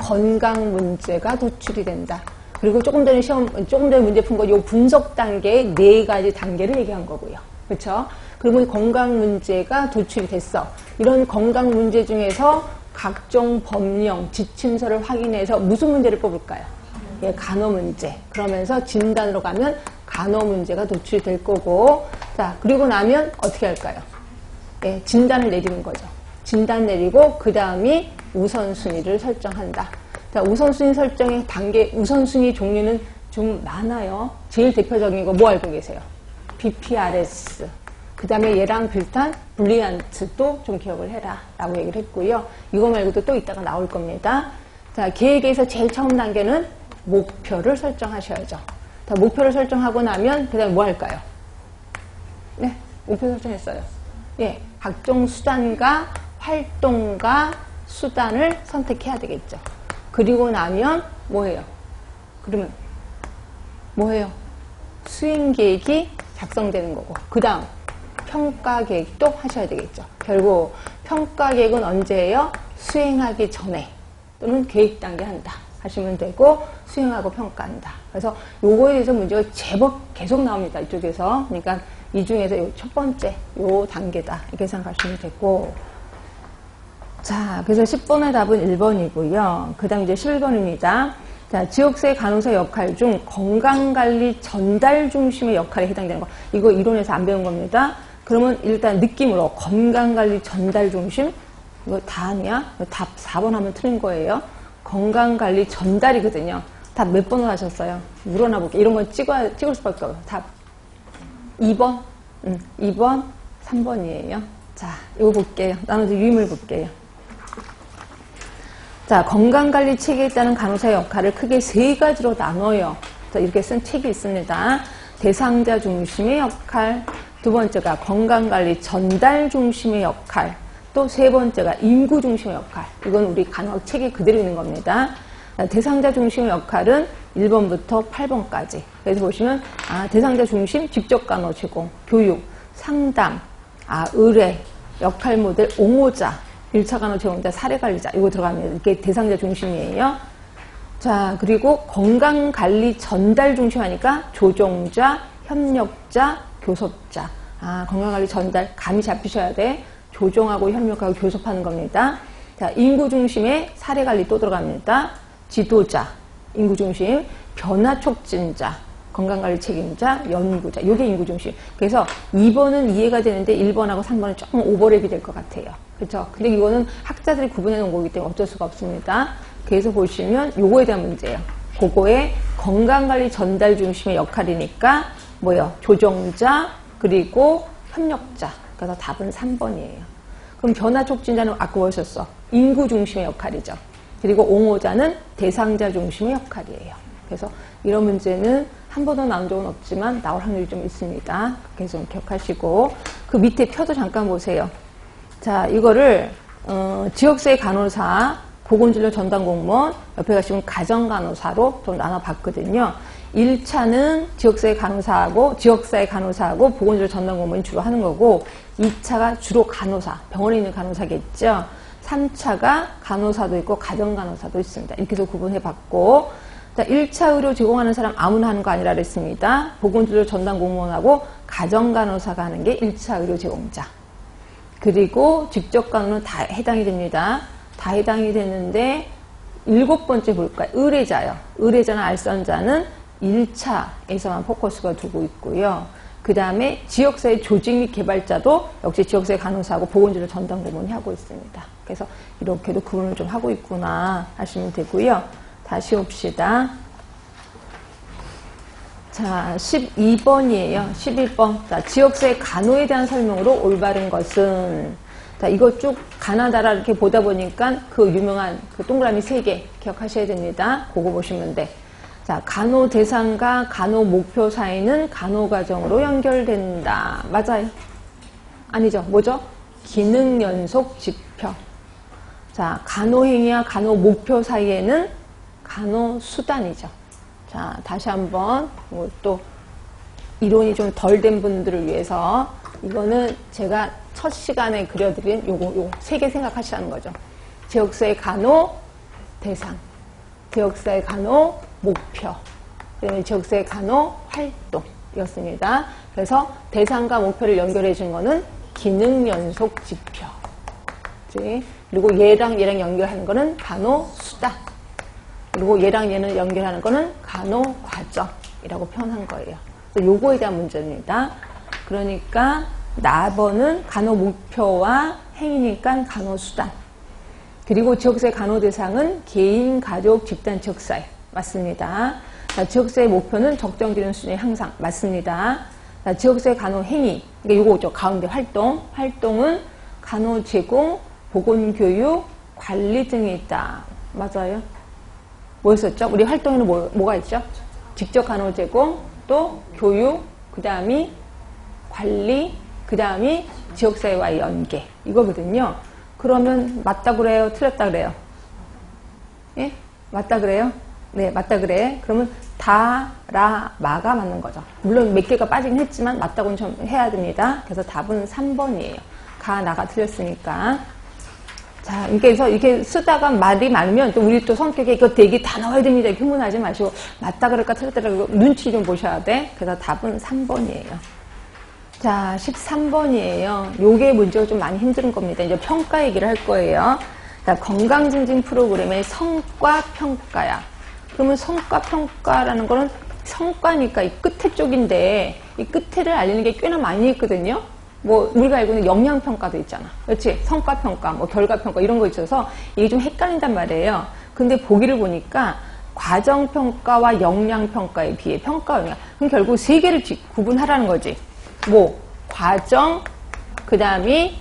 건강 문제가 도출이 된다. 그리고 조금 전에 문제 푼 거 요 분석 단계의 4가지 단계를 얘기한 거고요. 그렇죠? 그러면 건강 문제가 도출이 됐어. 이런 건강 문제 중에서 각종 법령, 지침서를 확인해서 무슨 문제를 뽑을까요? 예, 간호 문제. 그러면서 진단으로 가면 간호 문제가 도출이 될 거고, 자, 그리고 나면 어떻게 할까요? 예, 진단을 내리는 거죠. 진단 내리고, 그 다음이 우선순위를 설정한다. 자, 우선순위 설정의 단계, 우선순위 종류는 좀 많아요. 제일 대표적인 거 뭐 알고 계세요? BPRS. 그 다음에 얘랑 비슷한 불리안트도 좀 기억을 해라. 라고 얘기를 했고요. 이거 말고도 또 이따가 나올 겁니다. 자, 계획에서 제일 처음 단계는 목표를 설정하셔야죠. 자, 목표를 설정하고 나면 그 다음에 뭐 할까요? 네, 목표 설정했어요. 예, 각종 수단과 활동과 수단을 선택해야 되겠죠. 그리고 나면 뭐해요? 그러면 뭐해요? 수행 계획이 작성되는 거고, 그 다음 평가 계획도 하셔야 되겠죠. 결국 평가 계획은 언제 해요? 수행하기 전에 또는 계획 단계 한다 하시면 되고, 수행하고 평가한다. 그래서 요거에 대해서 문제가 제법 계속 나옵니다. 이쪽에서. 그러니까 이 중에서 요 첫 번째 요 단계다 이렇게 생각하시면 되고, 자, 그래서 10번의 답은 1번이고요. 그 다음 이제 11번입니다. 자, 지역사회 간호사 역할 중 건강관리 전달 중심의 역할에 해당되는 거. 이거 이론에서 안 배운 겁니다. 그러면 일단 느낌으로 건강관리 전달 중심, 이거 다 아니야? 답 4번 하면 틀린 거예요. 건강관리 전달이거든요. 답 몇 번을 하셨어요? 물어나 볼게요. 이런 건 찍을 수밖에 없어요. 답 2번? 2번, 3번이에요. 자, 이거 볼게요. 나눠서 유임을 볼게요. 자, 건강관리 체계에 따른 간호사의 역할을 크게 3가지로 나눠요. 자, 이렇게 쓴 책이 있습니다. 대상자 중심의 역할, 두 번째가 건강관리 전달 중심의 역할, 또 세 번째가 인구 중심의 역할. 이건 우리 간호학 책에 그대로 있는 겁니다. 대상자 중심의 역할은 1번부터 8번까지. 그래서 보시면 대상자 중심 직접 간호 제공, 교육, 상담, 의뢰, 역할 모델, 옹호자, 1차 간호 제공자, 사례 관리자 이거 들어가면 이게 대상자 중심이에요. 자, 그리고 건강관리 전달 중심하니까 조종자, 협력자, 교섭자. 건강관리 전달 감이 잡히셔야 돼. 조종하고 협력하고 교섭하는 겁니다. 자, 인구 중심의 사례 관리 또 들어갑니다. 지도자, 인구 중심, 변화 촉진자, 건강관리 책임자, 연구자. 이게 인구 중심. 그래서 2번은 이해가 되는데 1번하고 3번은 조금 오버랩이 될 것 같아요. 그렇죠? 근데 이거는 학자들이 구분해 놓은 거기 때문에 어쩔 수가 없습니다. 그래서 보시면 요거에 대한 문제예요. 그거의 건강관리 전달 중심의 역할이니까 뭐요? 조종자 그리고 협력자. 그래서 답은 3번이에요. 그럼 변화 촉진자는 아까 보셨어. 인구 중심의 역할이죠. 그리고 옹호자는 대상자 중심의 역할이에요. 그래서 이런 문제는 한 번도 나온 적은 없지만 나올 확률이 좀 있습니다. 그래서 좀 기억하시고, 그 밑에 표도 잠깐 보세요. 자, 이거를 지역사회 간호사, 보건진료 전담 공무원, 옆에 가시면 가정간호사로 좀 나눠봤거든요. 1차는 지역사회 간호사하고 보건진료 전담 공무원이 주로 하는 거고, 2차가 주로 간호사, 병원에 있는 간호사겠죠. 3차가 간호사도 있고 가정간호사도 있습니다. 이렇게 해서 구분해봤고, 자, 1차 의료 제공하는 사람 아무나 하는 거 아니라 그랬습니다. 보건진료 전담 공무원하고 가정간호사가 하는 게 1차 의료 제공자. 그리고 직접 간호는 다 해당이 됩니다. 다 해당이 되는데 7번째 볼까요? 의뢰자요. 의뢰자나 알선자는 1차에서만 포커스가 두고 있고요. 그 다음에 지역사회 조직 및 개발자도 역시 지역사회 간호사하고 보건진료 전담 공무원이 하고 있습니다. 그래서 이렇게도 구분을 좀 하고 있구나 하시면 되고요. 다시 봅시다. 자, 12번이에요. 11번. 자, 지역사회 간호에 대한 설명으로 올바른 것은. 자, 이거 쭉 가나다라 이렇게 보다 보니까 그 유명한 그 동그라미 3개 기억하셔야 됩니다. 그거 보시면 돼. 자, 간호 대상과 간호 목표 사이는 간호 과정으로 연결된다. 맞아요? 아니죠. 뭐죠? 기능 연속 지표. 자, 간호 행위와 간호 목표 사이에는 간호 수단이죠. 자, 다시 한번 이것도 이론이 좀 덜 된 분들을 위해서 이거는 제가 첫 시간에 그려드린 요거 세 개 생각하시라는 거죠. 지역사회 간호 대상, 지역사회 간호 목표, 그다음에 지역사회 간호 활동이었습니다. 그래서 대상과 목표를 연결해 준 거는 기능 연속 지표. 그리고 얘랑 연결하는 거는 간호 수단. 그리고 얘랑 얘는 연결하는 거는 간호 과정이라고 표현한 거예요. 요거에 대한 문제입니다. 그러니까 나번은 간호 목표와 행위니까 간호 수단. 그리고 지역사회 간호 대상은 개인, 가족, 집단 지역사회. 맞습니다. 자, 지역사회 목표는 적정 기능 수준의 향상. 맞습니다. 자, 지역사회 간호 행위. 그러니까 요거죠. 가운데 활동. 활동은 간호 제공, 보건교육, 관리 등이 있다. 맞아요. 뭐였었죠? 우리 활동에는 뭐가 있죠? 직접 간호 제공, 또 교육, 그 다음이 관리, 그 다음이 지역사회와의 연계. 이거거든요. 그러면 맞다 그래요? 틀렸다 그래요? 예? 맞다 그래요? 네, 맞다 그래. 그러면 다, 라, 마가 맞는 거죠. 물론 몇 개가 빠지긴 했지만 맞다고는 좀 해야 됩니다. 그래서 답은 3번이에요. 가, 나가 틀렸으니까. 자, 그래서 이렇게 쓰다가 말이 많으면 또 우리 또 성격에 이거 되게 다 나와야 됩니다. 이렇게 흥분하지 마시고 맞다 그럴까 틀렸다 그럴까 눈치 좀 보셔야 돼. 그래서 답은 3번이에요. 자, 13번이에요. 요게 문제가 좀 많이 힘든 겁니다. 이제 평가 얘기를 할 거예요. 자, 건강증진 프로그램의 성과평가야. 그러면 성과평가라는 거는 성과니까 이 끝에 쪽인데 이 끝에를 알리는 게 꽤나 많이 있거든요. 뭐 우리가 알고 있는 영양평가도 있잖아. 그렇지? 성과평가, 뭐 결과평가 이런 거 있어서 이게 좀 헷갈린단 말이에요. 근데 보기를 보니까 과정평가와 영양평가에 비해 평가, 영양. 그럼 결국 세 개를 구분하라는 거지. 뭐 과정, 그 다음이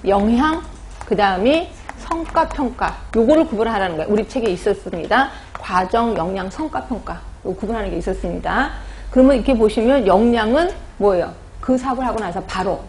영양, 그 다음이 성과평가. 요거를 구분하라는 거예요. 우리 책에 있었습니다. 과정, 영양, 성과평가. 요거 구분하는 게 있었습니다. 그러면 이렇게 보시면 영양은 뭐예요? 그 사업을 하고 나서 바로.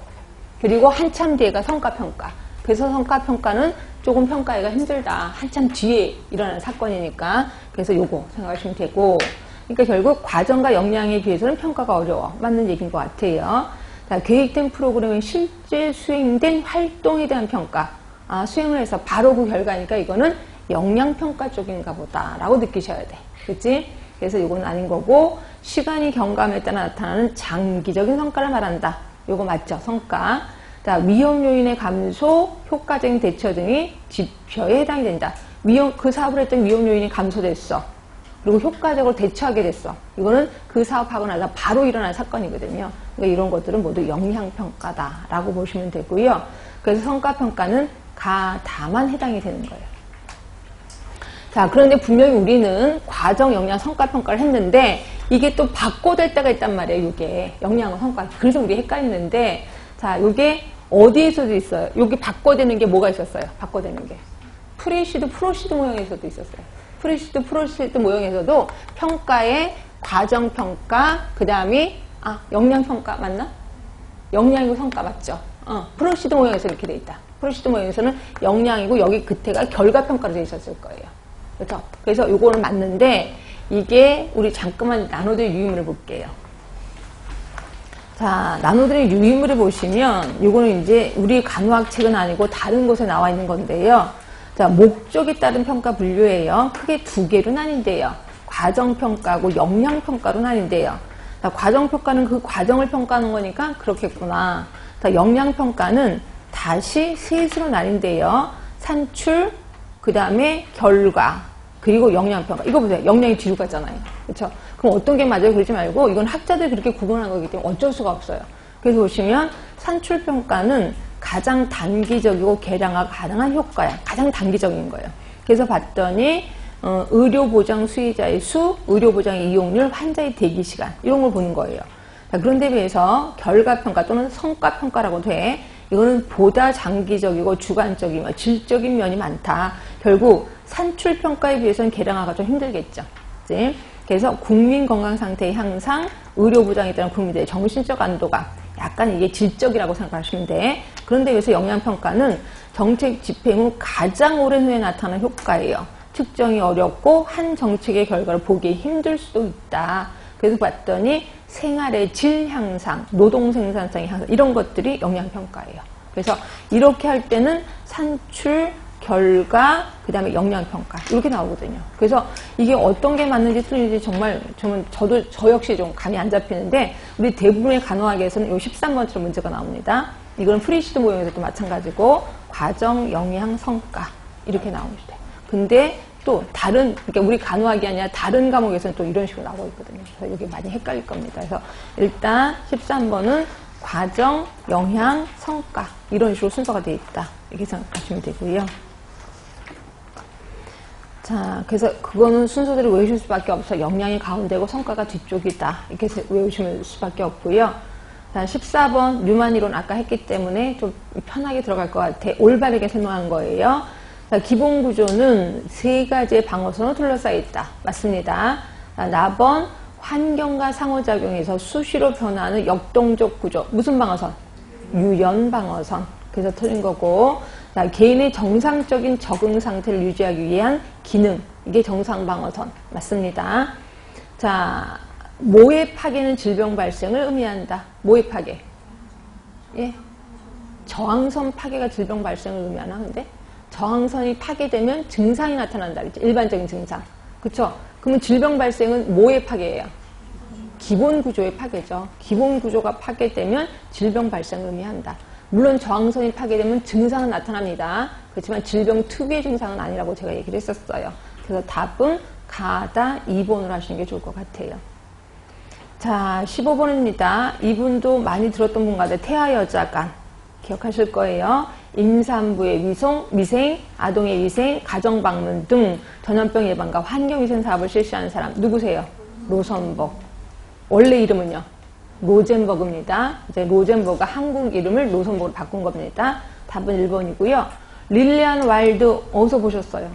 그리고 한참 뒤에가 성과평가. 그래서 성과평가는 조금 평가하기가 힘들다. 한참 뒤에 일어나는 사건이니까. 그래서 요거 생각하시면 되고. 그러니까 결국 과정과 역량에 비해서는 평가가 어려워. 맞는 얘기인 것 같아요. 자, 계획된 프로그램의 실제 수행된 활동에 대한 평가. 아, 수행을 해서 바로 그 결과니까 이거는 역량평가 쪽인가 보다라고 느끼셔야 돼. 그치? 그래서 이건 아닌 거고, 시간이 경감에 따라 나타나는 장기적인 성과를 말한다. 요거 맞죠? 성과. 자, 위험 요인의 감소, 효과적인 대처 등이 지표에 해당이 된다. 그 사업을 했던 위험 요인이 감소됐어. 그리고 효과적으로 대처하게 됐어. 이거는 그 사업하고 나서 바로 일어난 사건이거든요. 그러니까 이런 것들은 모두 영향평가다라고 보시면 되고요. 그래서 성과평가는 다만 해당이 되는 거예요. 자, 그런데 분명히 우리는 과정, 영양, 성과평가를 했는데 이게 또 바꿔될 때가 있단 말이에요. 이게 영양과 성과. 그래서 우리 헷갈리는데, 자, 이게 어디에서도 있어요. 여기 바꿔되는 게 뭐가 있었어요? 바꿔되는 게 프리시드, 프로시드 모형에서도 있었어요. 프리시드, 프로시드 모형에서도 평가의 과정평가, 그 다음이 영양평가 맞나? 영양이고 성과 맞죠? 프로시드 모형에서 이렇게 돼 있다. 프로시드 모형에서는 영양이고 여기 끝에가 결과평가로 돼 있었을 거예요. 그렇죠? 그래서 요거는 맞는데 이게 우리 잠깐만 나노들의 유의물을 볼게요. 자, 나노들의 유의물을 보시면 요거는 이제 우리 간호학 책은 아니고 다른 곳에 나와 있는 건데요. 자, 목적에 따른 평가 분류예요. 크게 두 개로 나뉜대요. 과정평가하고 영양평가로 나뉜대요. 자, 과정평가는 그 과정을 평가하는 거니까 그렇겠구나. 자, 영양평가는 다시 셋으로 나뉜대요. 산출, 그 다음에 결과, 그리고 영양평가. 이거 보세요. 영양이 뒤로 가잖아요. 그렇죠? 그럼 어떤 게 맞아요? 그러지 말고 이건 학자들이 그렇게 구분한 거기 때문에 어쩔 수가 없어요. 그래서 보시면 산출평가는 가장 단기적이고 계량화가 가능한 효과야. 가장 단기적인 거예요. 그래서 봤더니 의료보장 수혜자의 수, 의료보장의 이용률, 환자의 대기시간 이런 걸 보는 거예요. 자, 그런데 비해서 결과평가 또는 성과평가라고도 해. 이거는 보다 장기적이고 주관적이고 질적인 면이 많다. 결국 산출평가에 비해서는 계량화가 좀 힘들겠죠. 그치? 그래서 국민 건강 상태의 향상, 의료보장에 따른 국민들의 정신적 안도감, 약간 이게 질적이라고 생각하시면 돼. 그런데 여기서 영양평가는 정책 집행 후 가장 오랜 후에 나타나는 효과예요. 측정이 어렵고 한 정책의 결과를 보기 힘들 수도 있다. 그래서 봤더니 생활의 질 향상, 노동 생산성의 향상 이런 것들이 영양평가예요. 그래서 이렇게 할 때는 산출, 결과, 그 다음에 영양평가 이렇게 나오거든요. 그래서 이게 어떤 게 맞는지 틀린지 정말 저 역시 좀 감이 안 잡히는데 우리 대부분의 간호학에서는 요 13번처럼 문제가 나옵니다. 이건 프리시드 모형에서도 마찬가지고 과정, 영양, 성과 이렇게 나옵니다. 근데 또 다른, 그러니까 우리 간호학이 아니라 다른 과목에서는 또 이런 식으로 나오고 있거든요. 그래서 이게 많이 헷갈릴 겁니다. 그래서 일단 13번은 과정, 영양, 성과 이런 식으로 순서가 되어 있다. 이렇게 생각하시면 되고요. 자, 그래서 그거는 순서대로 외우실 수밖에 없어. 영양이 가운데고 성과가 뒤쪽이다. 이렇게 외우시면 수밖에 없고요. 자, 14번 뉴만 이론 아까 했기 때문에 좀 편하게 들어갈 것 같아. 올바르게 설명한 거예요. 자, 기본 구조는 세 가지의 방어선으로 둘러싸여 있다. 맞습니다. 자, 나번 환경과 상호작용에서 수시로 변화하는 역동적 구조. 무슨 방어선? 유연 방어선. 그래서 틀린 거고. 자, 개인의 정상적인 적응 상태를 유지하기 위한 기능. 이게 정상 방어선. 맞습니다. 자, 모의 파괴는 질병 발생을 의미한다. 모의 파괴. 예. 저항선 파괴가 질병 발생을 의미하나, 근데? 저항선이 파괴되면 증상이 나타난다. 그랬죠? 일반적인 증상. 그쵸? 그러면 질병 발생은 뭐의 파괴예요? 기본 구조의 파괴죠. 기본 구조가 파괴되면 질병 발생을 의미한다. 물론 저항선이 파괴되면 증상은 나타납니다. 그렇지만 질병 특유의 증상은 아니라고 제가 얘기를 했었어요. 그래서 답은 가다 2번으로 하시는 게 좋을 것 같아요. 자, 15번입니다. 이분도 많이 들었던 분 같아요. 태아 여자간. 기억하실 거예요. 임산부의 위생, 아동의 위생, 가정방문 등 전염병 예방과 환경위생 사업을 실시하는 사람 누구세요? 로선버. 원래 이름은요? 로젠버그입니다. 이제 로젠버그가 한국 이름을 로선버그로 바꾼 겁니다. 답은 1번이고요. 릴리안 와일드 어디서 보셨어요?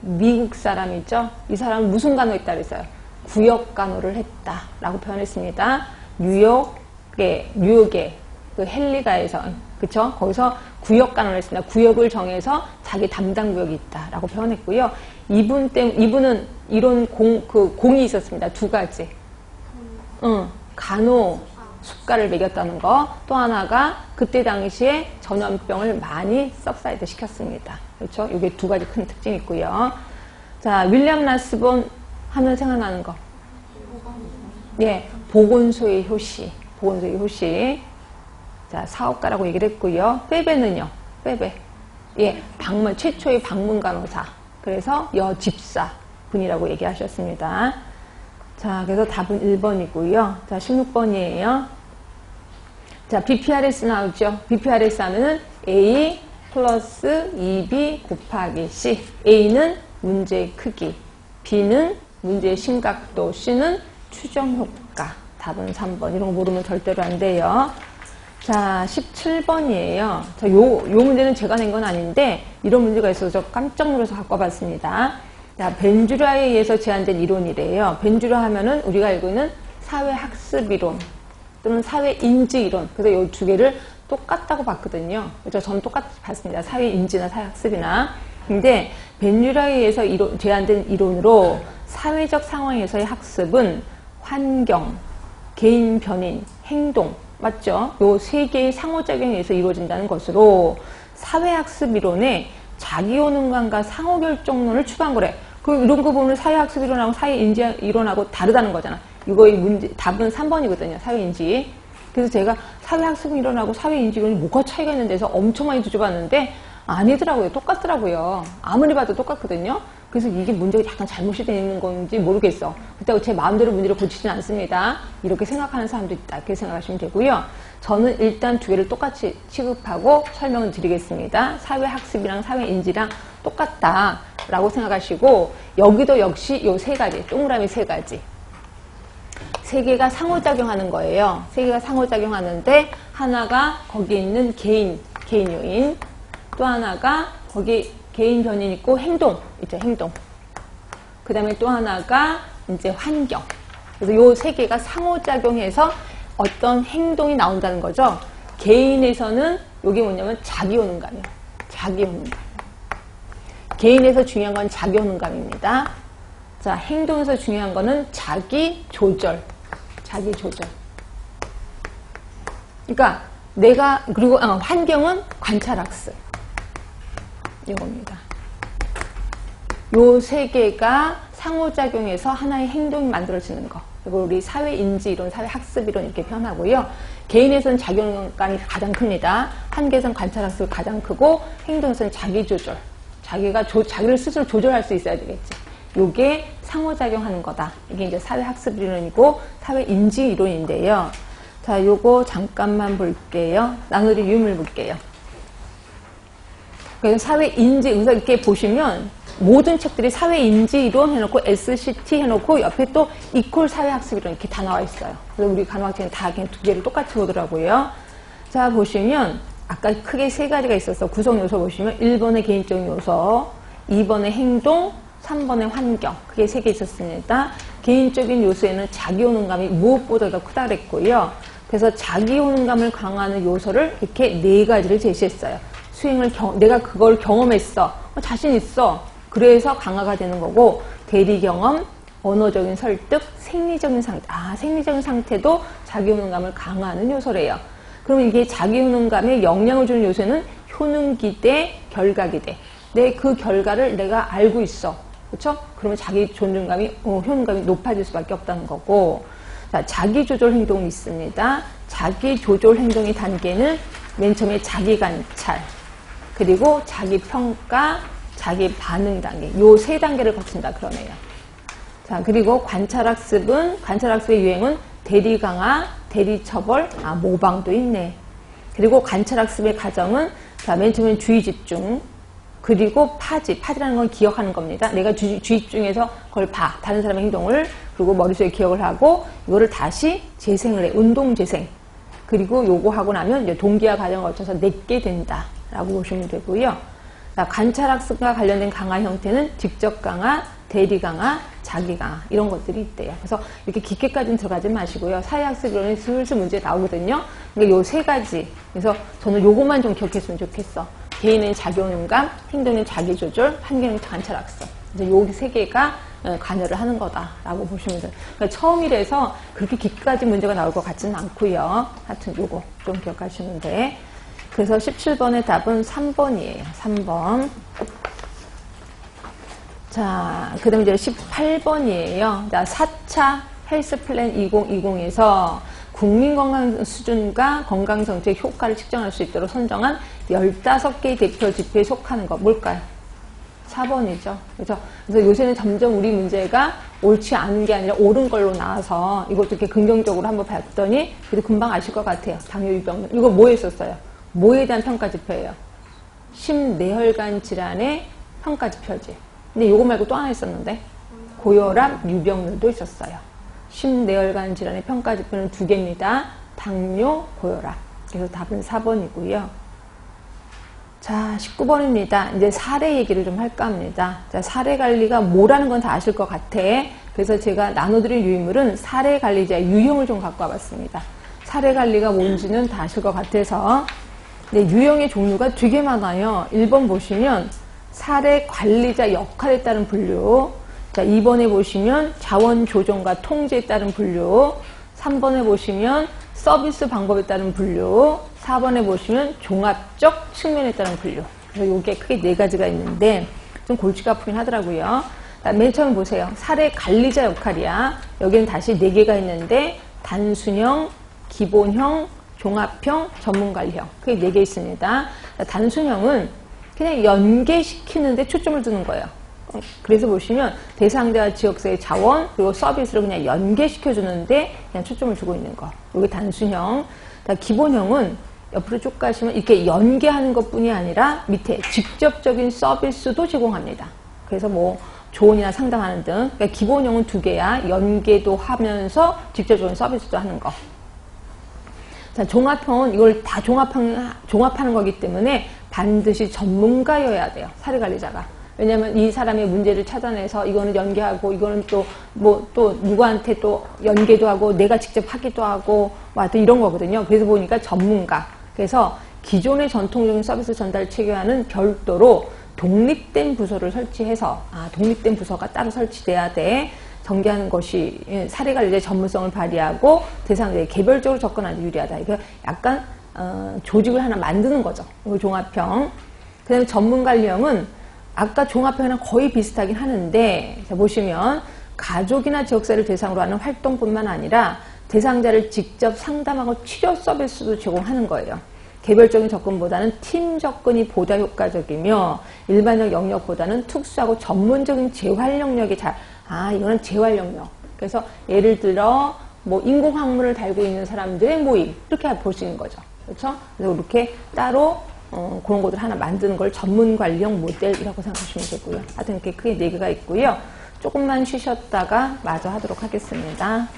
미국 사람이죠? 이 사람은 무슨 간호 했다 그랬어요? 구역 간호를 했다라고 표현했습니다. 뉴욕의 그 헨리가에서, 그쵸? 거기서 구역 간호를 했습니다. 구역을 정해서 자기 담당 구역이 있다라고 표현했고요. 이분은 이런 공이 있었습니다. 두 가지. 간호 숙가를 먹였다는 거. 또 하나가 그때 당시에 전염병을 많이 सब사이드 시켰습니다. 그렇죠? 이게 두 가지 큰 특징이 있고요. 자, 윌리엄 라스본 하면 생각나는 거. 예, 보건소의 효시. 보건소의 효시. 자, 사업가라고 얘기를 했고요. 빼베는요. 빼베. 예, 최초의 방문 간호사. 그래서 여집사 분이라고 얘기하셨습니다. 자, 그래서 답은 1번이고요. 자, 16번이에요. 자, BPRS 나오죠. BPRS 하면은 A 플러스 2B 곱하기 C. A는 문제의 크기, B는 문제의 심각도, C는 추정 효과. 답은 3번. 이런 거 모르면 절대로 안 돼요. 자, 17번이에요. 자, 요 문제는 제가 낸 건 아닌데, 이런 문제가 있어서 깜짝 놀라서 갖고 와봤습니다. 자, 벤주라에 의해서 제안된 이론이래요. 벤주라 하면은 우리가 알고 있는 사회학습이론 또는 사회인지이론. 그래서 이 두 개를 똑같다고 봤거든요. 그래서 저는 똑같이 봤습니다. 사회인지나 사회학습이나. 근데 벤주라에 의해서 제안된 이론으로 사회적 상황에서의 학습은 환경, 개인 변인, 행동, 맞죠? 요 세 개의 상호작용에 의해서 이루어진다는 것으로 사회학습 이론에 자기효능감과 상호결정론을 추구한 거래. 이런 거 보면 사회학습 이론하고 사회인지 이론하고 다르다는 거잖아. 이거의 문제, 답은 3번이거든요. 사회인지. 그래서 제가 사회학습 이론하고 사회인지 이론이 뭐가 차이가 있는 데서 엄청 많이 뒤져봤는데 아니더라고요. 똑같더라고요. 아무리 봐도 똑같거든요. 그래서 이게 문제가 약간 잘못이 되어 있는 건지 모르겠어. 그렇다고 제 마음대로 문제를 고치진 않습니다. 이렇게 생각하는 사람도 있다. 이렇게 생각하시면 되고요. 저는 일단 두 개를 똑같이 취급하고 설명을 드리겠습니다. 사회학습이랑 사회인지랑 똑같다라고 생각하시고, 여기도 역시 요 세 가지, 동그라미 세 가지. 세 개가 상호작용하는 거예요. 세 개가 상호작용하는데, 하나가 거기에 있는 개인 요인, 또 하나가 거기 개인 변인 있고 행동 있죠. 행동. 그 다음에 또 하나가 이제 환경. 그래서 요 세 개가 상호작용해서 어떤 행동이 나온다는 거죠. 개인에서는 요게 뭐냐면 자기효능감이에요. 자기효능감. 개인에서 중요한 건 자기효능감입니다. 자, 행동에서 중요한 거는 자기 조절. 자기 조절. 그러니까 내가, 그리고 환경은 관찰학습. 이겁니다. 요 세 개가 상호작용해서 하나의 행동이 만들어지는 거. 그리고 우리 사회인지이론, 사회학습이론 이렇게 표현하고요. 개인에서는 작용감이 가장 큽니다. 한계에서는 관찰학습이 가장 크고, 행동에서는 자기조절. 자기를 스스로 조절할 수 있어야 되겠지. 요게 상호작용하는 거다. 이게 이제 사회학습이론이고, 사회인지이론인데요. 자, 요거 잠깐만 볼게요. 나누리 유물 볼게요. 그래서 사회인지, 그래서 이렇게 보시면, 모든 책들이 사회인지이론 해놓고 SCT 해놓고 옆에 또 이퀄 사회학습이론 이렇게 다 나와 있어요. 그래서 우리 간호학생은 다 그냥 두 개를 똑같이 보더라고요. 자, 보시면 아까 크게 세 가지가 있어서 구성 요소 보시면 1번의 개인적인 요소, 2번의 행동, 3번의 환경. 그게 세 개 있었습니다. 개인적인 요소에는 자기 호능감이 무엇보다 더 크다 그랬고요. 그래서 자기 호능감을 강화하는 요소를 이렇게 네 가지를 제시했어요. 내가 그걸 경험했어. 자신 있어. 그래서 강화가 되는 거고, 대리 경험, 언어적인 설득, 생리적인 상태. 생리적인 상태도 자기 효능감을 강화하는 요소래요. 그럼 이게 자기 효능감에 영향을 주는 요소는 효능기대, 결과기대. 그 결과를 내가 알고 있어. 그렇죠? 그러면 자기 존중감이, 효능감이 높아질 수밖에 없다는 거고. 자, 자기 조절 행동이 있습니다. 자기 조절 행동의 단계는 맨 처음에 자기 관찰, 그리고 자기 평가, 자기 반응 단계, 요 세 단계를 거친다 그러네요. 자, 그리고 관찰학습의 유행은 대리 강화, 대리 처벌, 모방도 있네. 그리고 관찰학습의 과정은, 자, 맨 처음엔 주의 집중, 그리고 파지라는 건 기억하는 겁니다. 내가 주의 집중해서 그걸 봐, 다른 사람의 행동을, 그리고 머릿속에 기억을 하고, 이거를 다시 재생을 해, 운동 재생. 그리고 요거 하고 나면 이제 동기화 과정을 거쳐서 내게 된다 라고 보시면 되고요. 관찰학습과 관련된 강화 형태는 직접 강화, 대리 강화, 자기 강화 이런 것들이 있대요. 그래서 이렇게 깊게까지는 들어가지 마시고요. 사회학습이론에 슬슬 문제 나오거든요. 그러니까 요 세 가지. 그래서 저는 요것만 좀 기억했으면 좋겠어. 개인은 자기 호능감, 행동은 자기 조절, 환경은 관찰학습. 그래서 요 세 개가 관여를 하는 거다라고 보시면 돼요. 그러니까 처음이라서 그렇게 깊게까지 문제가 나올 것 같지는 않고요. 하여튼 요거 좀 기억하시면 돼. 그래서 17번의 답은 3번이에요. 3번. 자, 그 다음에 이제 18번이에요. 자, 4차 헬스 플랜 2020에서 국민 건강 수준과 건강 정책 효과를 측정할 수 있도록 선정한 15개의 대표 지표에 속하는 거 뭘까요? 4번이죠. 그래서 요새는 점점 우리 문제가 옳지 않은 게 아니라 옳은 걸로 나와서 이것도 이렇게 긍정적으로 한번 봤더니 그래도 금방 아실 것 같아요. 당뇨 유병. 이거 뭐 했었어요? 뭐에 대한 평가 지표예요? 심내혈관 질환의 평가 지표지. 근데 이거 말고 또 하나 있었는데 고혈압, 유병률도 있었어요. 심내혈관 질환의 평가 지표는 두 개입니다. 당뇨, 고혈압. 그래서 답은 4번이고요. 자, 19번입니다. 이제 사례 얘기를 좀 할까 합니다. 자, 사례 관리가 뭐라는 건 다 아실 것 같아. 그래서 제가 나눠드릴 유인물은 사례 관리자의 유형을 좀 갖고 와봤습니다. 사례 관리가 뭔지는 다 아실 것 같아서. 네, 유형의 종류가 되게 많아요. 1번 보시면 사례 관리자 역할에 따른 분류. 자, 2번에 보시면 자원 조정과 통제에 따른 분류. 3번에 보시면 서비스 방법에 따른 분류. 4번에 보시면 종합적 측면에 따른 분류. 그래서 이게 크게 네 가지가 있는데 좀 골치가 아프긴 하더라고요. 맨 처음 보세요. 사례 관리자 역할이야. 여기는 다시 네 개가 있는데 단순형, 기본형, 종합형, 전문관리형. 그게 네 개 있습니다. 단순형은 그냥 연계시키는데 초점을 두는 거예요. 그래서 보시면 대상자와 지역사회 자원 그리고 서비스를 그냥 연계시켜주는데 그냥 초점을 주고 있는 거. 이게 단순형. 기본형은 옆으로 쭉 가시면 이렇게 연계하는 것뿐이 아니라 밑에 직접적인 서비스도 제공합니다. 그래서 뭐 조언이나 상담하는 등. 그러니까 기본형은 두 개야. 연계도 하면서 직접적인 서비스도 하는 거. 자, 종합형은 이걸 다 종합하는 거기 때문에 반드시 전문가여야 돼요. 사례관리자가. 왜냐면 이 사람의 문제를 찾아내서 이거는 연계하고 이거는 또 누구한테 또 연계도 하고 내가 직접 하기도 하고 또 이런 거거든요. 그래서 보니까 전문가. 그래서 기존의 전통적인 서비스 전달 체계와는 별도로 독립된 부서를 설치해서 독립된 부서가 따로 설치돼야 돼. 전개하는 것이 사례관리의 전문성을 발휘하고 대상자에 개별적으로 접근하는 데 유리하다. 이거 약간 조직을 하나 만드는 거죠. 이거 종합형. 그 다음에 전문관리형은 아까 종합형이랑 거의 비슷하긴 하는데, 자, 보시면 가족이나 지역사회를 대상으로 하는 활동뿐만 아니라 대상자를 직접 상담하고 치료 서비스도 제공하는 거예요. 개별적인 접근보다는 팀 접근이 보다 효과적이며 일반적 영역보다는 특수하고 전문적인 재활 영역이 이거는 재활 영역. 그래서 예를 들어 뭐 인공항문을 달고 있는 사람들의 모임 이렇게 볼 수 있는 거죠. 그렇죠? 그래서 이렇게 따로 그런 것들 하나 만드는 걸 전문관리형 모델이라고 생각하시면 되고요. 하여튼 이렇게 크게 4개가 있고요. 조금만 쉬셨다가 마저 하도록 하겠습니다.